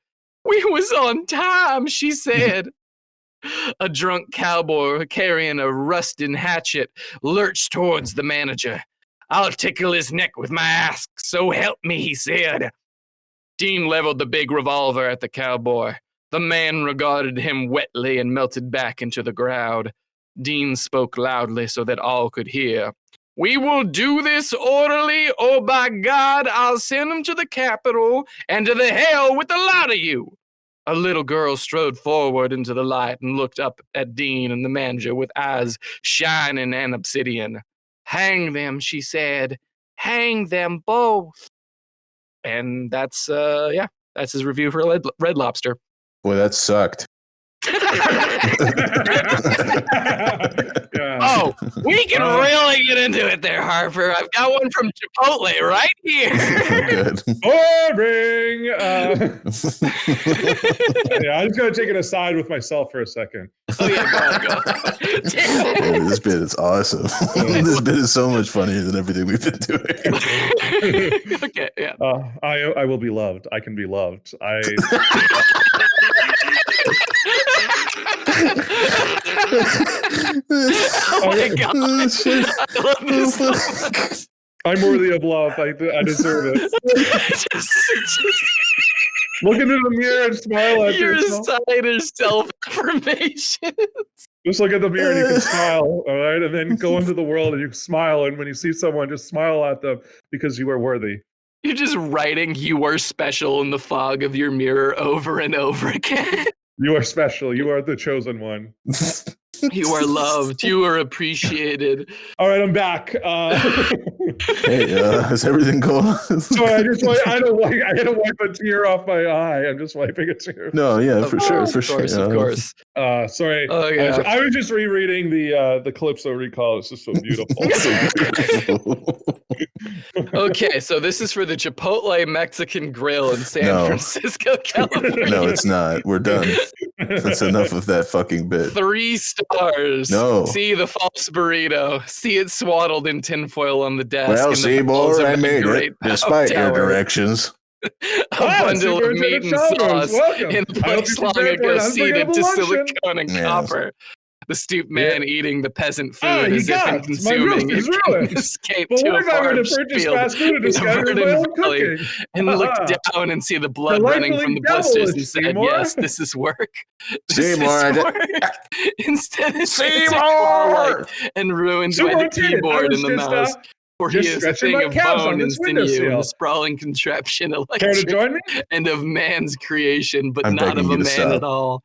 "We was on time," she said. A drunk cowboy carrying a rusted hatchet lurched towards the manager. "I'll tickle his neck with my axe, so help me," he said. Dean leveled the big revolver at the cowboy. The man regarded him wetly and melted back into the crowd. Dean spoke loudly so that all could hear. "We will do this orderly, or by God, I'll send him to the Capitol and to the hell with the lot of you." A little girl strode forward into the light and looked up at Dean and the manager with eyes shining and obsidian. "Hang them," she said. "Hang them both." And that's his review for Red Lobster. Boy, that sucked. Oh, we can really get into it there, Harper. I've got one from Chipotle right here. Good. Boring. Yeah, I'm just gonna take it aside with myself for a second. Oh yeah, go. Yeah, this bit is awesome. This bit is so much funnier than everything we've been doing. Okay, yeah. I will be loved. I can be loved. Oh my God. I love this so much. I'm worthy of love. I deserve it. just Look into the mirror and smile at your yourself. insider self-affirmation. Just look at the mirror and you can smile, all right? And then go into the world and you smile. And when you see someone, just smile at them because you are worthy. You're just writing "you are special" in the fog of your mirror over and over again. You are special. You are the chosen one. You are loved. You are appreciated. All right, I'm back. Hey, is everything cool? Sorry, I had to wipe a tear off my eye. I'm just wiping a tear. No, yeah, for sure. Of course. Sorry. Oh, yeah. I was just rereading the Calypso Recall. It's just so beautiful. Okay, so this is for the Chipotle Mexican Grill in San Francisco, California. No, it's not. We're done. That's enough of that fucking bit. 3 stars. No. See the false burrito. See it swaddled in tinfoil on the desk. Well, Seymour, I made it, despite your tower. directions. A bundle of meat and sauce in a place long ago seeded to silicone and copper. The stoop man eating the peasant food Ah, as if in consuming is it can ruined. escape But to what a if I were farm to purchase field fast food and with a disguise it as my verdant own valley cooking? and look down and see the blood running from the blisters and said, Seymour. yes, this is work. Seymour, Instead of Seymour! and ruined by the Superintendent, I keyboard was and the just, mouse. For he just is a stretching thing my of calves on bone and this sinew and windowsill. a sprawling contraption Care to electric join me? and of man's creation, but I'm not begging of you a to man stop. at all.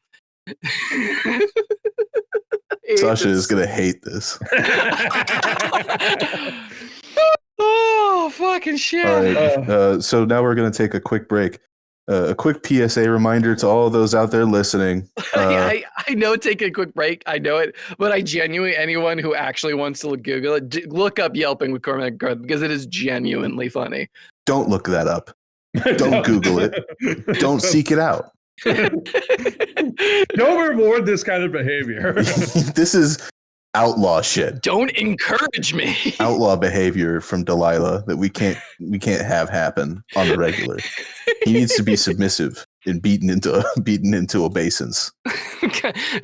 Sasha is going to hate this. Oh, fucking shit. All right. So now we're going to take a quick break. A quick PSA reminder to all those out there listening. I know, take a quick break. I know it, but I genuinely, anyone who actually wants to Google it, look up Yelping with Cormac McCarthy because it is genuinely funny. Don't look that up. Don't Google it. Don't seek it out. Don't reward this kind of behavior. This is outlaw shit. Don't encourage me. Outlaw behavior from Delilah that we can't have happen on the regular. He needs to be submissive and beaten into obeisance.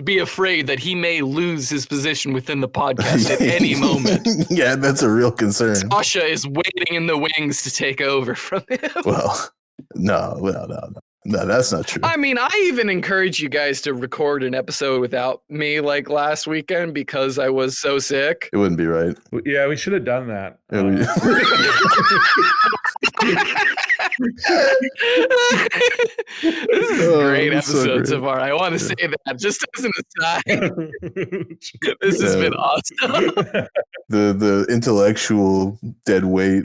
Be afraid that he may lose his position within the podcast at any moment. Yeah, that's a real concern. Sasha is waiting in the wings to take over from him. Well, no, that's not true. I mean, I even encourage you guys to record an episode without me like last weekend because I was so sick. It wouldn't be right. Yeah, we should have done that. This is a great episode so so far. I want to say that just as an aside. This has been awesome. The intellectual dead weight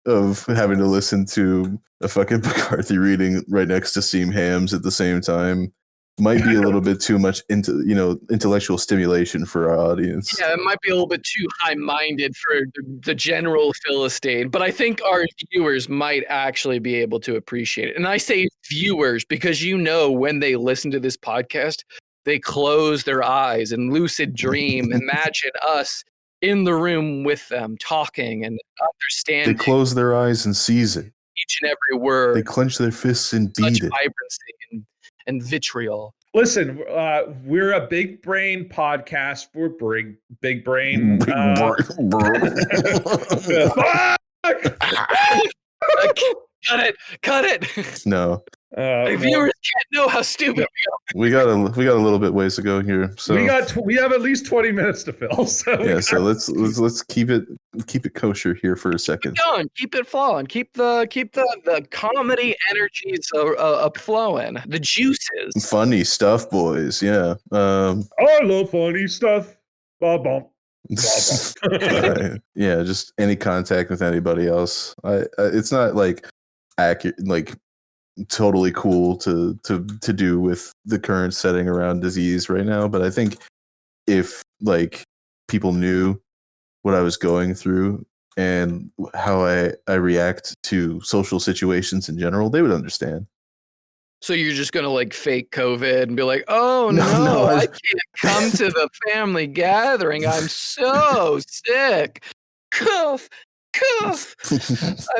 of having to listen to a fucking McCarthy reading right next to steam hams at the same time might be a little bit too much intellectual stimulation for our audience. Yeah, it might be a little bit too high-minded for the general Philistine, but I think our viewers might actually be able to appreciate it. And I say viewers because when they listen to this podcast, they close their eyes and lucid dream, imagine us in the room with them, talking and understanding. They close their eyes and seize it. Each and every word. They clench their fists and Such beat it. vibrancy and vitriol. Listen, we're a big brain podcast for big brain. Cut it. No. Viewers can't know how stupid we got a little bit ways to go here. So we have at least 20 minutes to fill. So let's keep it kosher here for a second. Keep going, keep it flowing, keep the comedy energies flowing, the juices. Funny stuff, boys. Yeah. I love funny stuff. Ba-bum. Yeah, just any contact with anybody else. It's not like accurate, like totally cool to do with the current setting around disease right now. But I think if like people knew what I was going through and how I react to social situations in general, they would understand. So you're just gonna like fake COVID and be like, oh no, I can't come to the family gathering. I'm so sick. Cough. I'm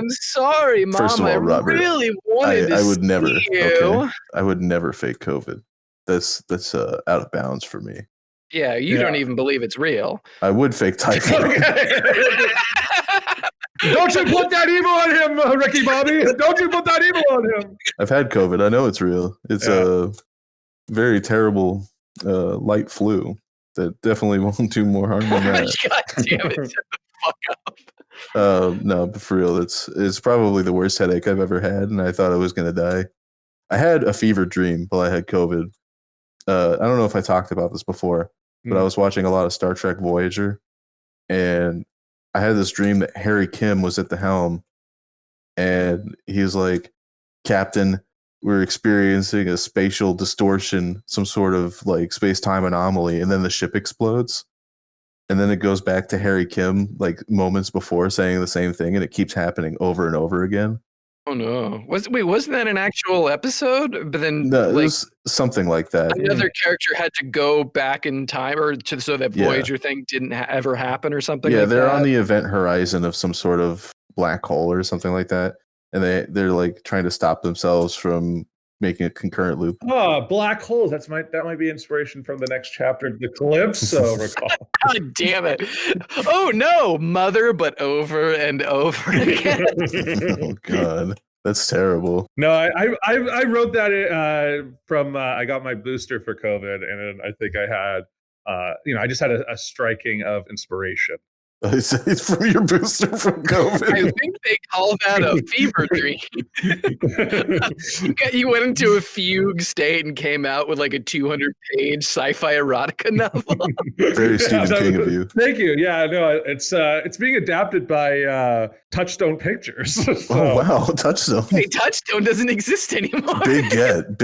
sorry, Mom. First of all, Robert, I really wanted to I would never. see you. Okay? I would never fake COVID. That's out of bounds for me. Yeah, you don't even believe it's real. I would fake typhoid. Don't you put that evil on him, Ricky Bobby. Don't you put that evil on him. I've had COVID. I know it's real. It's a very terrible light flu that definitely won't do more harm than that. God damn it. Shut the fuck up. No, but for real, it's probably the worst headache I've ever had, and I thought I was going to die. I had a fever dream while I had COVID. I don't know if I talked about this before, but I was watching a lot of Star Trek Voyager, and I had this dream that Harry Kim was at the helm, and he was like, Captain, we're experiencing a spatial distortion, some sort of like space-time anomaly, and then the ship explodes. And then it goes back to Harry Kim like moments before saying the same thing, and it keeps happening over and over again. Oh no! Wasn't that an actual episode? But then, no, it was something like that. Another character had to go back in time, so that Voyager thing didn't ever happen, or something. Yeah, like they're that. on the event horizon of some sort of black hole or something like that, and they're like trying to stop themselves from making a concurrent loop. Oh, black holes. That might be inspiration from the next chapter of the Calypso Recall. God damn it. Oh no, mother, but over and over again. Oh God, that's terrible. No, I wrote that from I got my booster for COVID, and I think I had I just had a striking of inspiration. It's from your booster from COVID. I think they call that a fever dream. You went into a fugue state and came out with like a 200-page sci-fi erotica novel. Very Stephen King of you. Thank you. Yeah, no, it's being adapted by Touchstone Pictures. So. Oh wow, Touchstone. Hey, Touchstone doesn't exist anymore. Big get.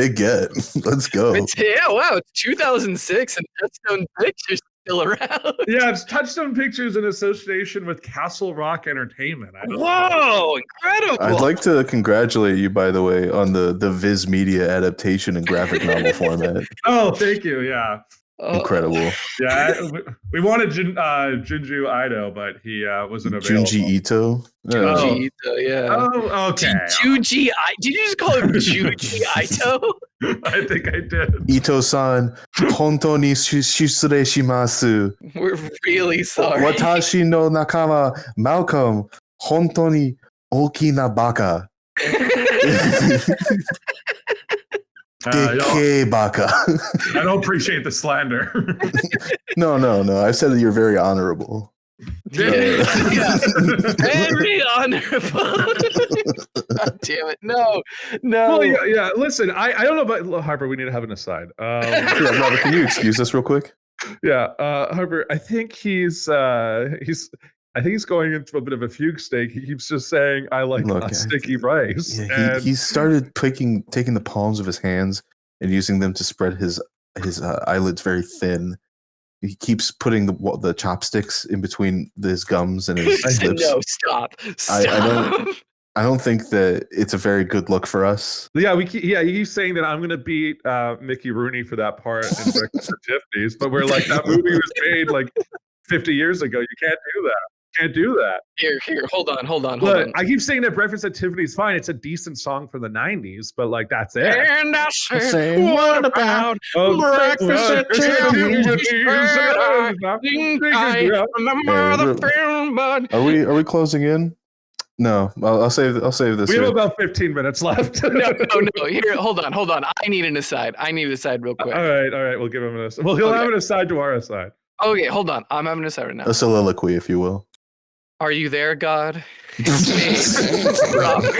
Let's go. Wow, it's 2006 and Touchstone Pictures still around. Yeah, it's Touchstone Pictures in association with Castle Rock Entertainment. Whoa, incredible. I'd like to congratulate you, by the way, on the Viz Media adaptation in graphic novel format. Oh, thank you. Yeah. Incredible. Yeah, we wanted Junji Ito, but he wasn't available. Junji Ito? Junji Ito, yeah. Oh, okay. Did you just call him Junji Ito? I think I did. Ito-san, hontou ni shisure shimasu. We're really sorry. Watashi no nakama, Malcolm, hontou ni oki na baka. Deke baka. I don't appreciate the slander. No. I said that you're very honorable. Yeah. Very honorable. God damn it. No. Well, yeah. Listen, I don't know about Harper. We need to have an aside. Yeah, Robert, can you excuse us real quick? Yeah, Harper. I think he's going into a bit of a fugue state. He keeps just saying, "I like sticky rice." Yeah, he started taking the palms of his hands and using them to spread his eyelids very thin. He keeps putting the chopsticks in between his gums and his lips. No, stop. I don't think that it's a very good look for us. Yeah, he's saying that I'm going to beat Mickey Rooney for that part in Breakfast at Tiffany's, but we're like, that movie was made like 50 years ago. You can't do that. Can't do that. Here, hold on. I keep saying that Breakfast at Tiffany's fine. It's a decent song from the 90s, but like that's it. And I say, what about Breakfast at Tiffany's? I remember the film, but are we closing in? No, I'll save this. We have about 15 minutes left. No. Here, hold on. I need an aside. real quick. All right. We'll give him an aside. Well, he'll have an aside to our aside. Okay, hold on. I'm having an aside right now. A soliloquy, if you will. Are you there, God? It's me, Robert.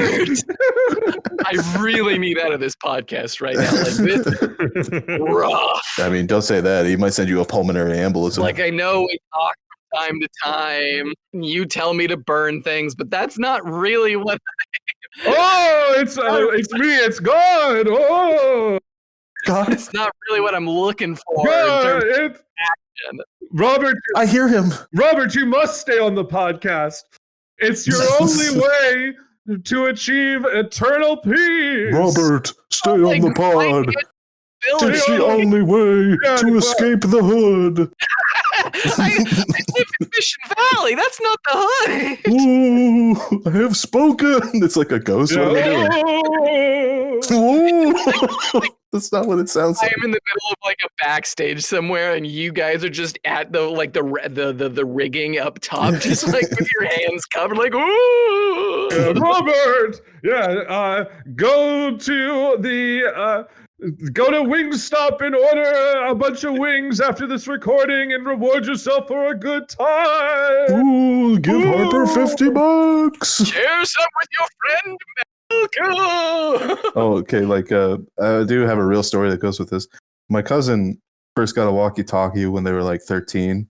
I really need out of this podcast right now. Like, this is rough. I mean, don't say that. He might send you a pulmonary embolism. Like, I know we talk from time to time. You tell me to burn things, but that's not really what. It's me. It's God. Oh, God. It's not really what I'm looking for. God, in terms of action. Robert, I hear him. Robert, you must stay on the podcast. It's your only way to achieve eternal peace. Robert, stay on the pod. It's the only way to escape the hood. I live in Mission Valley. That's not the hood. Ooh, I have spoken. It's like a ghost. What am I doing? Ooh. That's not what it sounds like. I am in the middle of like a backstage somewhere, and you guys are just at the rigging up top, just like with your hands covered, like ooh. Robert, go to Wingstop and order a bunch of wings after this recording and reward yourself for a good time. Ooh, give Harper $50. Share some with your friend Malcolm. Oh, okay. Like, I do have a real story that goes with this. My cousin first got a walkie-talkie when they were like 13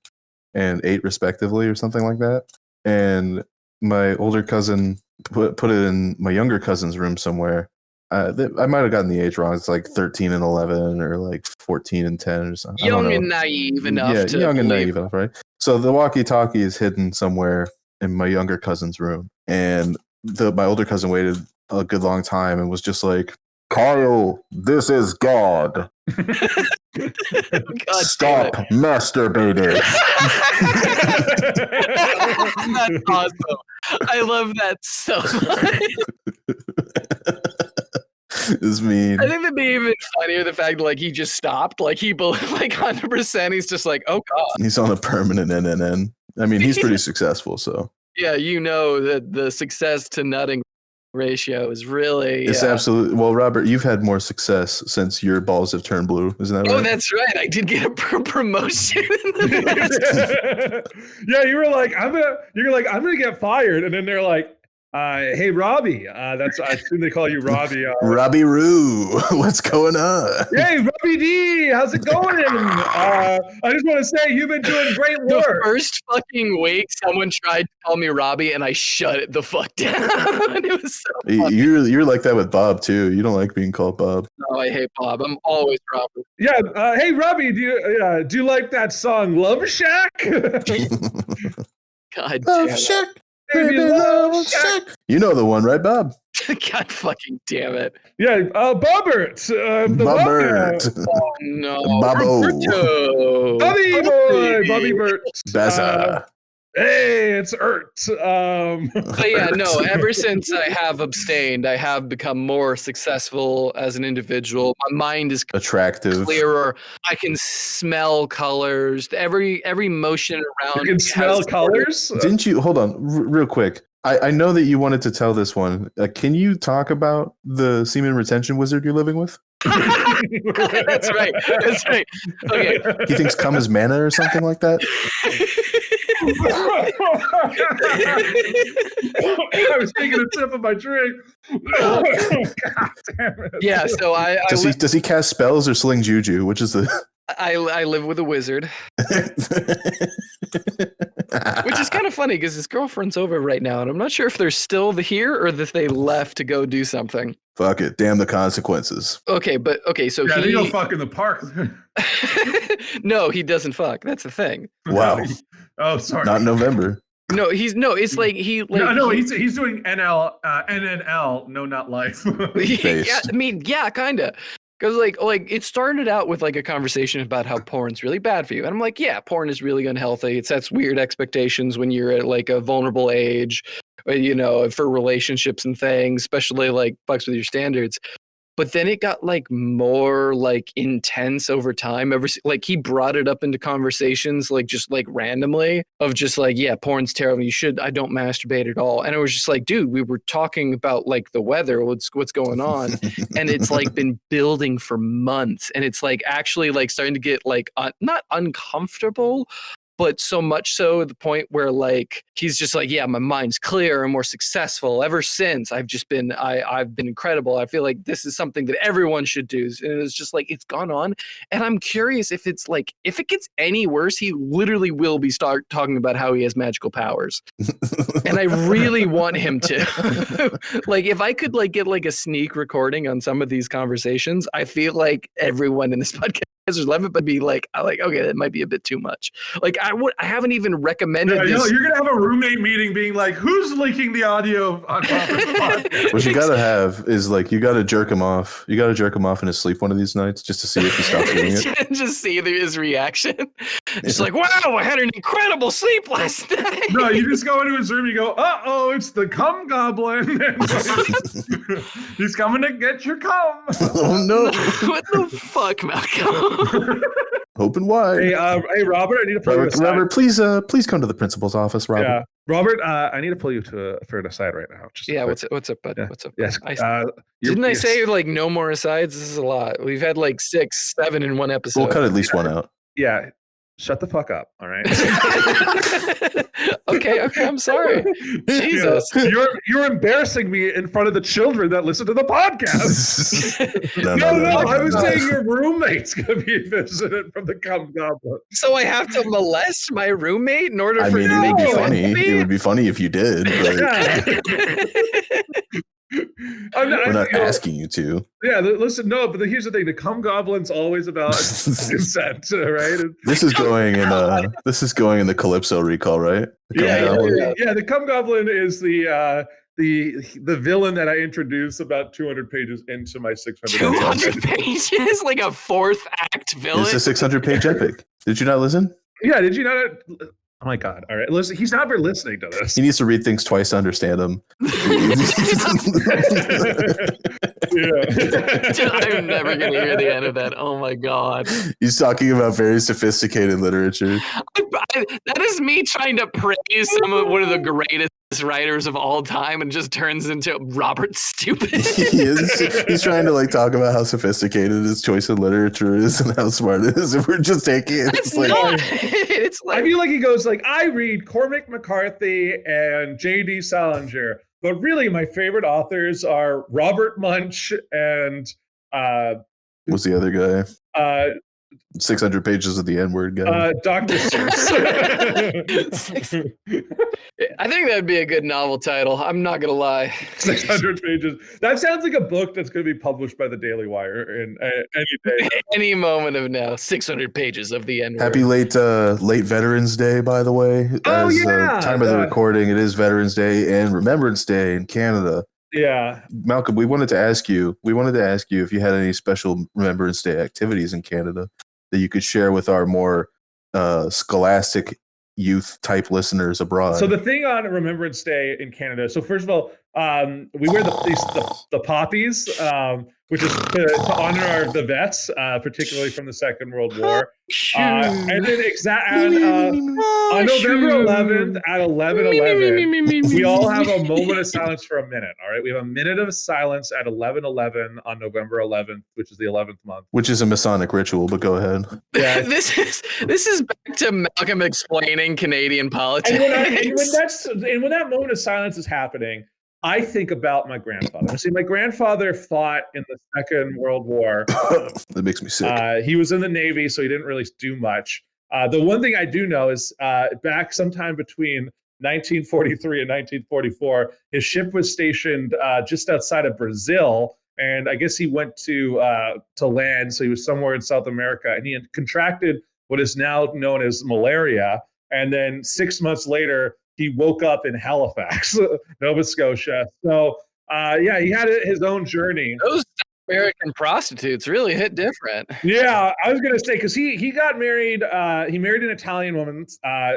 and 8 respectively, or something like that. And my older cousin put it in my younger cousin's room somewhere. I might have gotten the age wrong. It's like 13 and 11 or like 14 and 10 or something. Young and naive enough. Yeah, young and naive enough, right? So the walkie-talkie is hidden somewhere in my younger cousin's room. And my older cousin waited a good long time and was just like, Kyle, this is God. Stop masturbating. That's awesome. I love that so much. Is mean. I think that'd be even funnier the fact that like he just stopped, like he like 100%. He's just like, oh god, He's on a permanent NNN. I mean, he's pretty successful, so yeah, you know that the success to nutting ratio is really. it's absolutely. Well, Robert, you've had more success since your balls have turned blue, isn't that right? Oh, that's right. I did get a promotion. Yeah, you were like, I'm gonna get fired, and then they're like, hey, Robbie. I assume they call you Robbie. Robbie Roo, what's going on? Hey, Robbie D, how's it going? I just want to say you've been doing great The work. first fucking week, someone tried to call me Robbie, and I shut it the fuck down. It was so funny. You're like that with Bob too. You don't like being called Bob. No, I hate Bob. I'm always Robert. Yeah. Hey, Robbie, do you like that song Love Shack? God Love damn Shack, baby, love Shack. You know the one, right, Bob? it. God fucking damn it. Yeah. Bobbert. Bobbert. Oh no. Bobbo. Roberto. Bobby boy. Bobby Bert. Baza. Hey, it's Ert. But yeah, no, ever since I have abstained, I have become more successful as an individual. My mind is Attractive. clearer. I can smell colors. Every motion around You can me smell has- colors. Didn't you hold on real quick? I know that you wanted to tell this one. Can you talk about the semen retention wizard you're living with? That's right. That's right. Okay. He thinks cum is mana or something like that. I was taking a sip of my drink. God damn it. Yeah, so I Does he cast spells or sling juju? Which is the I live with a wizard, which is kind of funny because his girlfriend's over right now, and I'm not sure if they're still here or if they left to go do something. Fuck it. Damn the consequences. Okay, so Yeah, they he go fuck in the park. no, he doesn't fuck. That's the thing. Wow. Oh, sorry. Not in November. No, it's like he like No, he's doing NNL, no, not life. yeah, I mean, yeah, kind of. Because like it started out with like a conversation about how porn's really bad for you, and I'm like, yeah, porn is really unhealthy. It sets weird expectations when you're at like a vulnerable age, you know, for relationships and things, especially like fucks with your standards. But then it got like more like intense over time. Like he brought it up into conversations like just like randomly of just like, yeah, porn's terrible. I don't masturbate at all. And it was just like, dude, we were talking about like the weather, what's going on. And it's like been building for months. And it's like actually like starting to get like not uncomfortable, but so much so at the point where like he's just like, yeah, my mind's clear and more successful. Ever since I've been incredible. I feel like this is something that everyone should do. And it's just like it's gone on. And I'm curious if it's like if it gets any worse, he literally will be start talking about how he has magical powers. And I really want him to. Like if I could like get like a sneak recording on some of these conversations, I feel like everyone in this podcast is love it, but be like, okay, that might be a bit too much. Like I haven't even recommended this. You're gonna have a roommate meeting, being like, "Who's leaking the audio on Robert's podcast?" What you gotta have is like you gotta jerk him off. You gotta jerk him off in his sleep one of these nights just to see if he stops doing it. Just see his reaction. Just like, wow, I had an incredible sleep last night. No, you just go into his room. You go, "Uh-oh, it's the cum goblin. He's coming to get your cum." Oh no! What the fuck, Malcolm? Open wide. Hey, Robert, I need to pull you aside. Robert, please come to the principal's office, Robert. Yeah, Robert, I need to pull you for an aside right now. Just Yeah, quick. what's up, bud? Yeah. What's up? Yes. Didn't I say like no more asides? This is a lot. We've had like 6, 7 in one episode. We'll cut at least one out. Yeah. Shut the fuck up. All right. okay, I'm sorry. Jesus. You're embarrassing me in front of the children that listen to the podcast. No, I was saying your roommate's gonna be visited from the cum goblin. So I have to molest my roommate in order I for mean, you to it would make be you funny. happy? It would be funny if you did, but we're not asking you to. Yeah, listen, no, but here's the thing: the cum goblin's always about consent, right? This is going in the Calypso Recall, right? The cum goblin is the villain that I introduced about 200 pages into my 600. 200 pages, like a 4th act villain. It's a 600-page epic. Did you not listen? Yeah, did you not? Oh my God. All right. Listen, he's never listening to this. He needs to read things twice to understand them. I'm never going to hear the end of that. Oh my God. He's talking about very sophisticated literature. That is me trying to praise one of the greatest writers of all time, and just turns into Robert Stupid. He's trying to like talk about how sophisticated his choice of literature is and how smart it is, and we're just taking it. It's like, it's like, I feel like he goes like, I read Cormac, McCarthy, and J.D. Salinger, but really my favorite authors are Robert Munch and what's the other guy? 600 pages of the N-word guy. Dr. Seuss. I think that'd be a good novel title. I'm not gonna lie. 600 pages. That sounds like a book that's going to be published by the Daily Wire in any day. Any moment of now. 600 pages of the N-word. Happy late Veterans Day, by the way. Oh, yeah. Time of the recording, it is Veterans Day and Remembrance Day in Canada. Yeah. Malcolm, we wanted to ask you if you had any special Remembrance Day activities in Canada that you could share with our more scholastic youth type listeners abroad. So the thing on Remembrance Day in Canada, so first of all, we wear the poppies, which is to honor the vets, particularly from the Second World War. And then on November 11th at 11:11, we all have a moment of silence for a minute. All right, we have a minute of silence at 11:11 on November 11th, which is the 11th month. Which is a Masonic ritual, but go ahead. Yeah, this is back to Malcolm explaining Canadian politics. And when that moment of silence is happening, I think about my grandfather. See, my grandfather fought in the Second World War. That makes me sick. He was in the Navy, so he didn't really do much. The one thing I do know is back sometime between 1943 and 1944, his ship was stationed just outside of Brazil, and I guess he went to land, so he was somewhere in South America, and he had contracted what is now known as malaria. And then 6 months later, he woke up in Halifax, Nova Scotia. So, he had his own journey. Those American prostitutes really hit different. Yeah, I was going to say, because he got married, he married an Italian woman,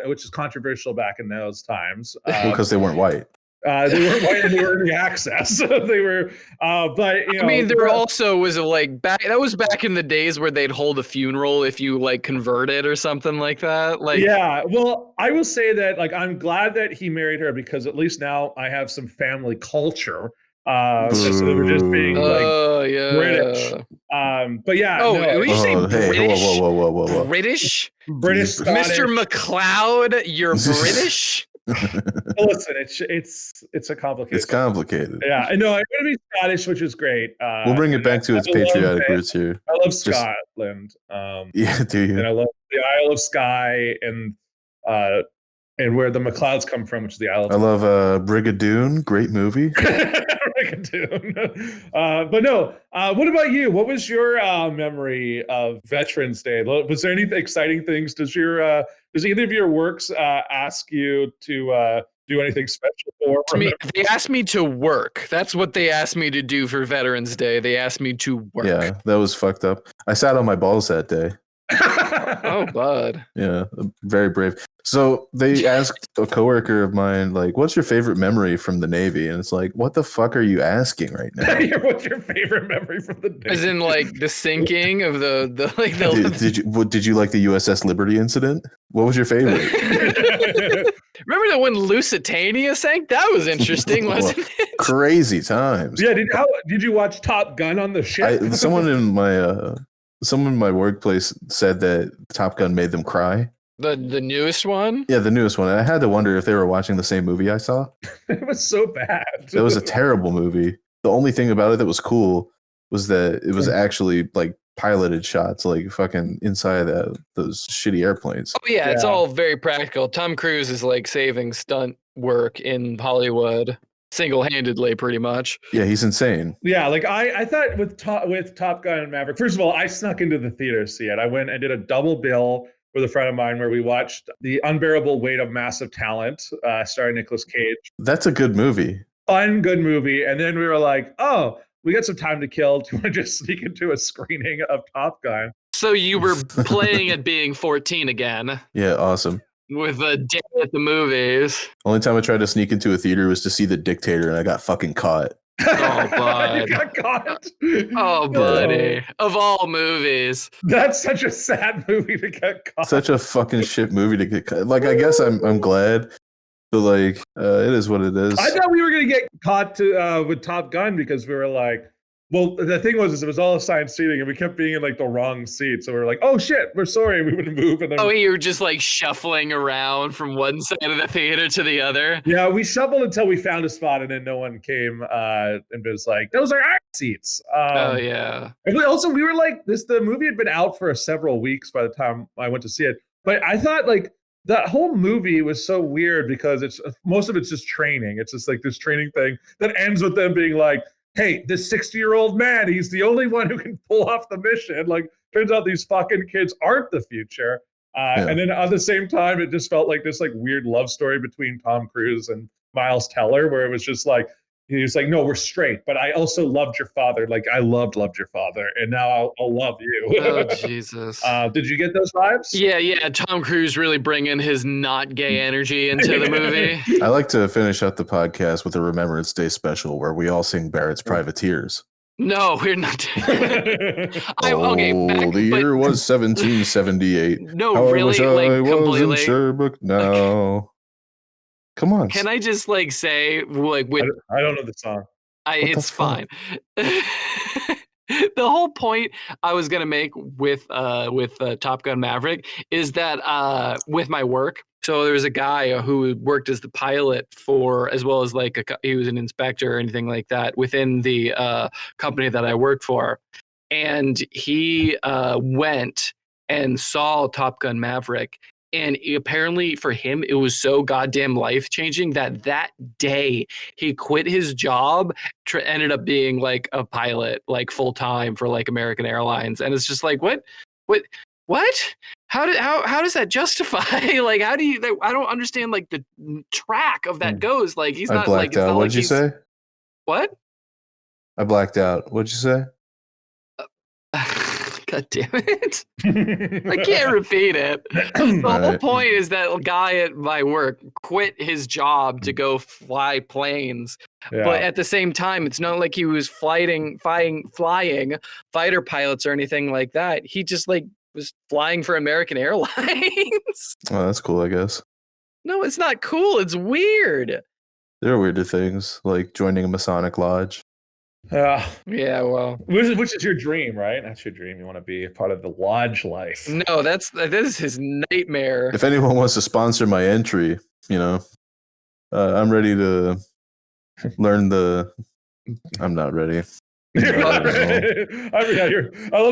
which is controversial back in those times. Because they weren't white. They weren't white and they were earning access. They were, but you know. I mean, there also was that was back in the days where they'd hold a funeral if you converted or something like that. Yeah, well, I will say that I'm glad that he married her, because at least now I have some family culture. Instead of just being British. But yeah. When you say British, whoa. British, Scottish. Mr. McLeod, you're British. Listen, it's a complicated. It's complicated. Yeah, I know. I'm gonna be Scottish, which is great. We'll bring it back to its patriotic roots here. I love Scotland. Yeah, do you? And I love the Isle of Skye and where the McLeods come from, which is the Isle of I love Brigadoon. Great movie. Brigadoon. But no, what about you? What was your memory of Veterans Day? Was there any exciting things? Does either of your works ask you to do anything special for? They asked me to work. That's what they asked me to do for Veterans Day. They asked me to work. Yeah, that was fucked up. I sat on my balls that day. Oh, bud. Yeah, very brave. So they asked a coworker of mine, what's your favorite memory from the Navy? And it's like, what the fuck are you asking right now? What's your favorite memory from the Navy? As in, the sinking of the Did you like the USS Liberty incident? What was your favorite? Remember that when Lusitania sank? That was interesting, wasn't it? Crazy times. Yeah. Did you watch Top Gun on the ship? Someone in my workplace said that Top Gun made them cry. The newest one? Yeah, the newest one. I had to wonder if they were watching the same movie I saw. It was so bad. It was a terrible movie. The only thing about it that was cool was that it was actually piloted shots, fucking inside those shitty airplanes. Oh yeah, it's all very practical. Tom Cruise is saving stunt work in Hollywood single-handedly, pretty much. Yeah, he's insane. Yeah, I thought with Top Gun and Maverick. First of all, I snuck into the theater to see it. I went and did a double bill with a friend of mine where we watched The Unbearable Weight of Massive Talent, starring Nicolas Cage. That's a good movie. Fun, good movie. And then we were like, oh, we got some time to kill. Do you want to just sneak into a screening of Top Gun? So you were playing at being 14 again. Yeah, awesome. with a day at the movies. Only time I tried to sneak into a theater was to see The Dictator, and I got fucking caught. Oh, bud. You got caught. Oh, buddy. Of all movies. That's such a sad movie to get caught. Such a fucking shit movie to get caught. Like, I guess I'm glad, but like, it is what it is. I thought we were gonna get caught with Top Gun because we were like, well, the thing was, it was all assigned seating, and we kept being in like the wrong seat. So we were like, oh shit, we're sorry, we would move. And then You were just like shuffling around from one side of the theater to the other. yeah, we shuffled until we found a spot, and then no one came and was like, those are our seats. Oh yeah. And we were like, the movie had been out for several weeks by the time I went to see it. But I thought like that whole movie was so weird because it's most of it's just training. It's just like this training thing that ends with them being like, hey, this 60-year-old man, he's the only one who can pull off the mission. Like, turns out these fucking kids aren't the future. And then at the same time, it just felt like this like weird love story between Tom Cruise and Miles Teller, where it was just like, he was like, no, we're straight, but I also loved your father. Like, I loved your father, and now I'll love you. Oh, Jesus. Did you get those vibes? Yeah. Tom Cruise really bringing his not gay energy into the movie. I like to finish up the podcast with a Remembrance Day special where we all sing Barrett's Privateers. No, we're not. The year was 1778. No, How really, I wish I like was completely. in Sherbrooke now. Come on. Can I just like say like with I don't know the song. it's fine. The whole point I was gonna make with Top Gun Maverick is that with my work. So there was a guy who worked as the pilot for, as well as like he was an inspector or anything like that within the company that I worked for, and he went and saw Top Gun Maverick. And apparently for him, it was so goddamn life-changing that day he quit his job, ended up being like a pilot, like full-time for like American Airlines. And it's just like, what? How does that justify? Like, how do you, I don't understand like the track of that goes. Like, he's not like, out. What'd you say? What? I blacked out. What'd you say? God damn it. I can't repeat it. The whole point is that guy at my work quit his job to go fly planes. Yeah. But at the same time, it's not like he was flying fighter pilots or anything like that. He just like was flying for American Airlines. Oh, that's cool, I guess. No, it's not cool. It's weird. There are weirder things, like joining a Masonic lodge. Yeah, well, which is your dream, right? That's your dream. You want to be a part of the lodge life. No, this is his nightmare. If anyone wants to sponsor my entry, I'm ready to learn I'm not ready. I love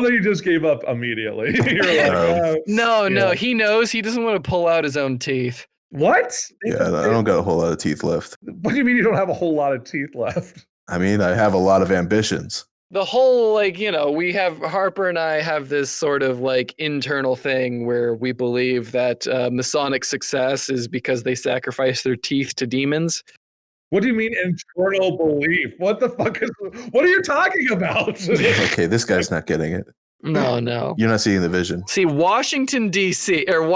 that you just gave up immediately. You're like, no, he knows he doesn't want to pull out his own teeth. What? Yeah, I don't got a whole lot of teeth left. What do you mean you don't have a whole lot of teeth left? I mean, I have a lot of ambitions. The whole, we have, Harper and I have this sort of like internal thing where we believe that Masonic success is because they sacrifice their teeth to demons. What do you mean internal belief? What the fuck what are you talking about? Okay, this guy's not getting it. No. You're not seeing the vision. See, Washington, D.C., or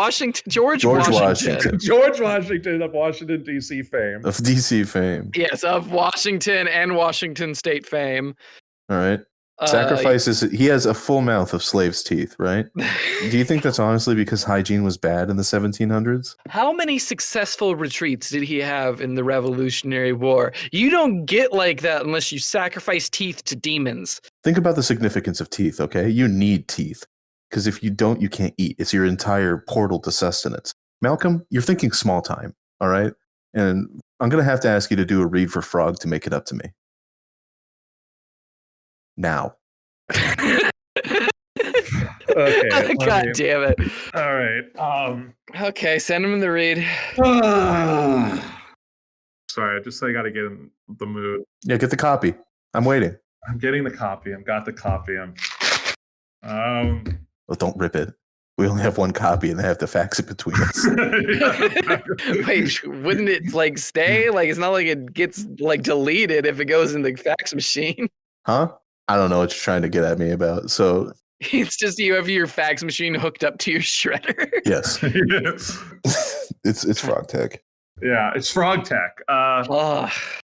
George Washington. George Washington of Washington, D.C. fame. Of D.C. fame. Yes, of Washington and Washington State fame. All right. Sacrifices, he has a full mouth of slaves' teeth, right? Do you think that's honestly because hygiene was bad in the 1700s? How many successful retreats did he have in the Revolutionary War? You don't get like that unless you sacrifice teeth to demons. Think about the significance of teeth, okay? You need teeth. Because if you don't, you can't eat. It's your entire portal to sustenance. Malcolm, you're thinking small time, all right? And I'm going to have to ask you to do a read for Frog to make it up to me. Now. Okay. God damn it. All right. Okay, send him the read. Sorry, I got to get in the mood. Yeah, get the copy. I'm waiting. I'm getting the copy. I've got the copy. Well, don't rip it. We only have one copy and they have to fax it between us. Wait, wouldn't it like stay? Like, it's not like it gets like deleted if it goes in the fax machine. Huh? I don't know what you're trying to get at me about. So It's just you have your fax machine hooked up to your shredder. Yes. It's frog tech. Yeah, it's frog tech.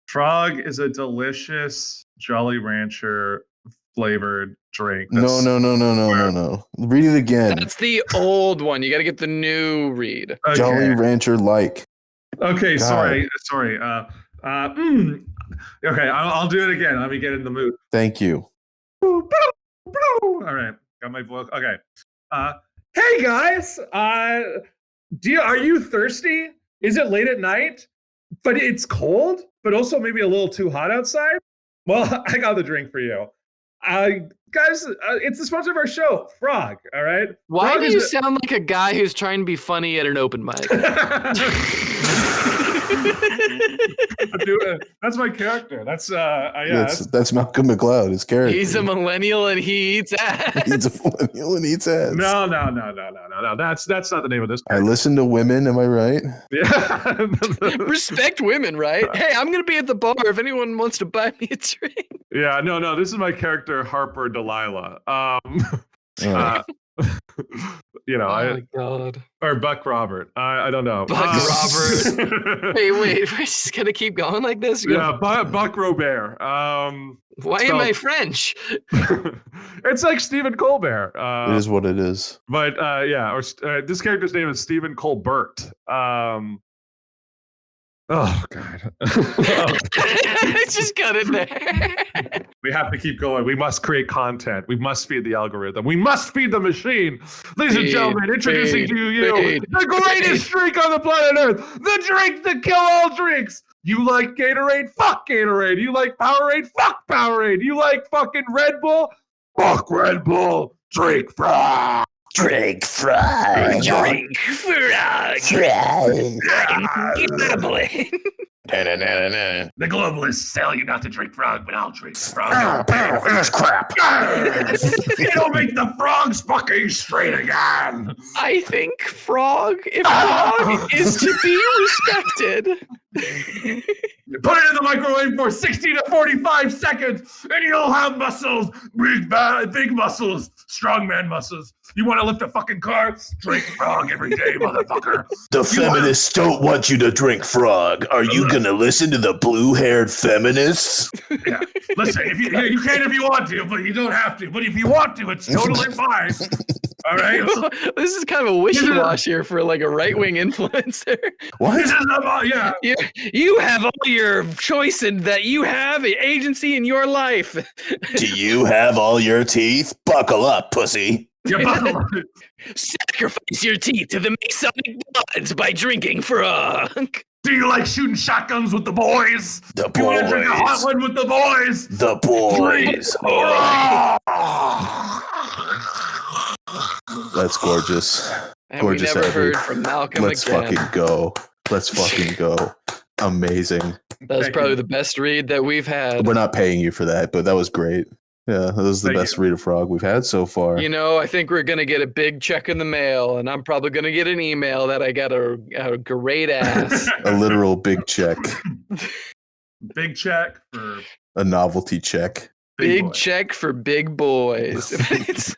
Frog is a delicious Jolly Rancher flavored drink. No. Read it again. That's the old one. You got to get the new read. Okay. Jolly Rancher like. Okay, God. sorry. Okay, I'll do it again. Let me get in the mood. Thank you. All right, got my book. Okay. Hey guys, are you thirsty? Is it late at night? But it's cold, but also maybe a little too hot outside? Well, I got the drink for you. Guys, it's the sponsor of our show, Frog, all right? Why Frog do you sound like a guy who's trying to be funny at an open mic? That's my character. That's that's Malcolm McLeod. His character. He's a millennial and he eats ass. He's a millennial and eats ass. No. That's not the name of this character. I listen to women. Am I right? Yeah. Respect women, right? Hey, I'm gonna be at the bar if anyone wants to buy me a drink. Yeah, no. This is my character, Harper Delilah. My God. Or Buck Robert. I don't know. Buck Robert. Wait, we're just gonna keep going like this? Yeah, Buck Robert. Why am I French? It's like Stephen Colbert. It is what it is. But this character's name is Stephen Colbert. Oh God! Just cut it there. We have to keep going. We must create content. We must feed the algorithm. We must feed the machine. Ladies and gentlemen, introducing to you the greatest drink on the planet Earth, the drink that kill all drinks. You like Gatorade? Fuck Gatorade. You like Powerade? Fuck Powerade. You like fucking Red Bull? Fuck Red Bull. Drink Frog. Drink Frog. Drink Frog. The globalists tell you not to drink frog, but I'll drink frog. That's crap. It'll make the frogs fucking straight again. I think if frog is to be respected. Put it in the microwave for 60 to 45 seconds, and you'll have muscles, big muscles, strongman muscles. You want to lift a fucking car? Drink frog every day, motherfucker. The feminists don't want you to drink frog. Are you gonna listen to the blue-haired feminists? Yeah. Listen, if you can if you want to, but you don't have to. But if you want to, it's totally fine. All right. This is kind of a wishy-wash here for like a right-wing influencer. What? This is about, yeah. You have all your choice and that you have agency in your life. Do you have all your teeth? Buckle up, pussy. You buckle. Sacrifice your teeth to the Masonic bloods by drinking frog. Do you like shooting shotguns with the boys? The You want to drink a hot boys. one with the boys? The boys. That's gorgeous. And Gorgeous we never Abby. heard from Malcolm Let's again. fucking go. Let's fucking go. Amazing. That was probably the best read that we've had. We're not paying you for that, but that was great. Yeah, that was the Thank best read of frog we've had so far. You know, I think we're going to get a big check in the mail, and I'm probably going to get an email that I got a great ass. A literal big check. Big check for A novelty check. Big boy. check for big boys.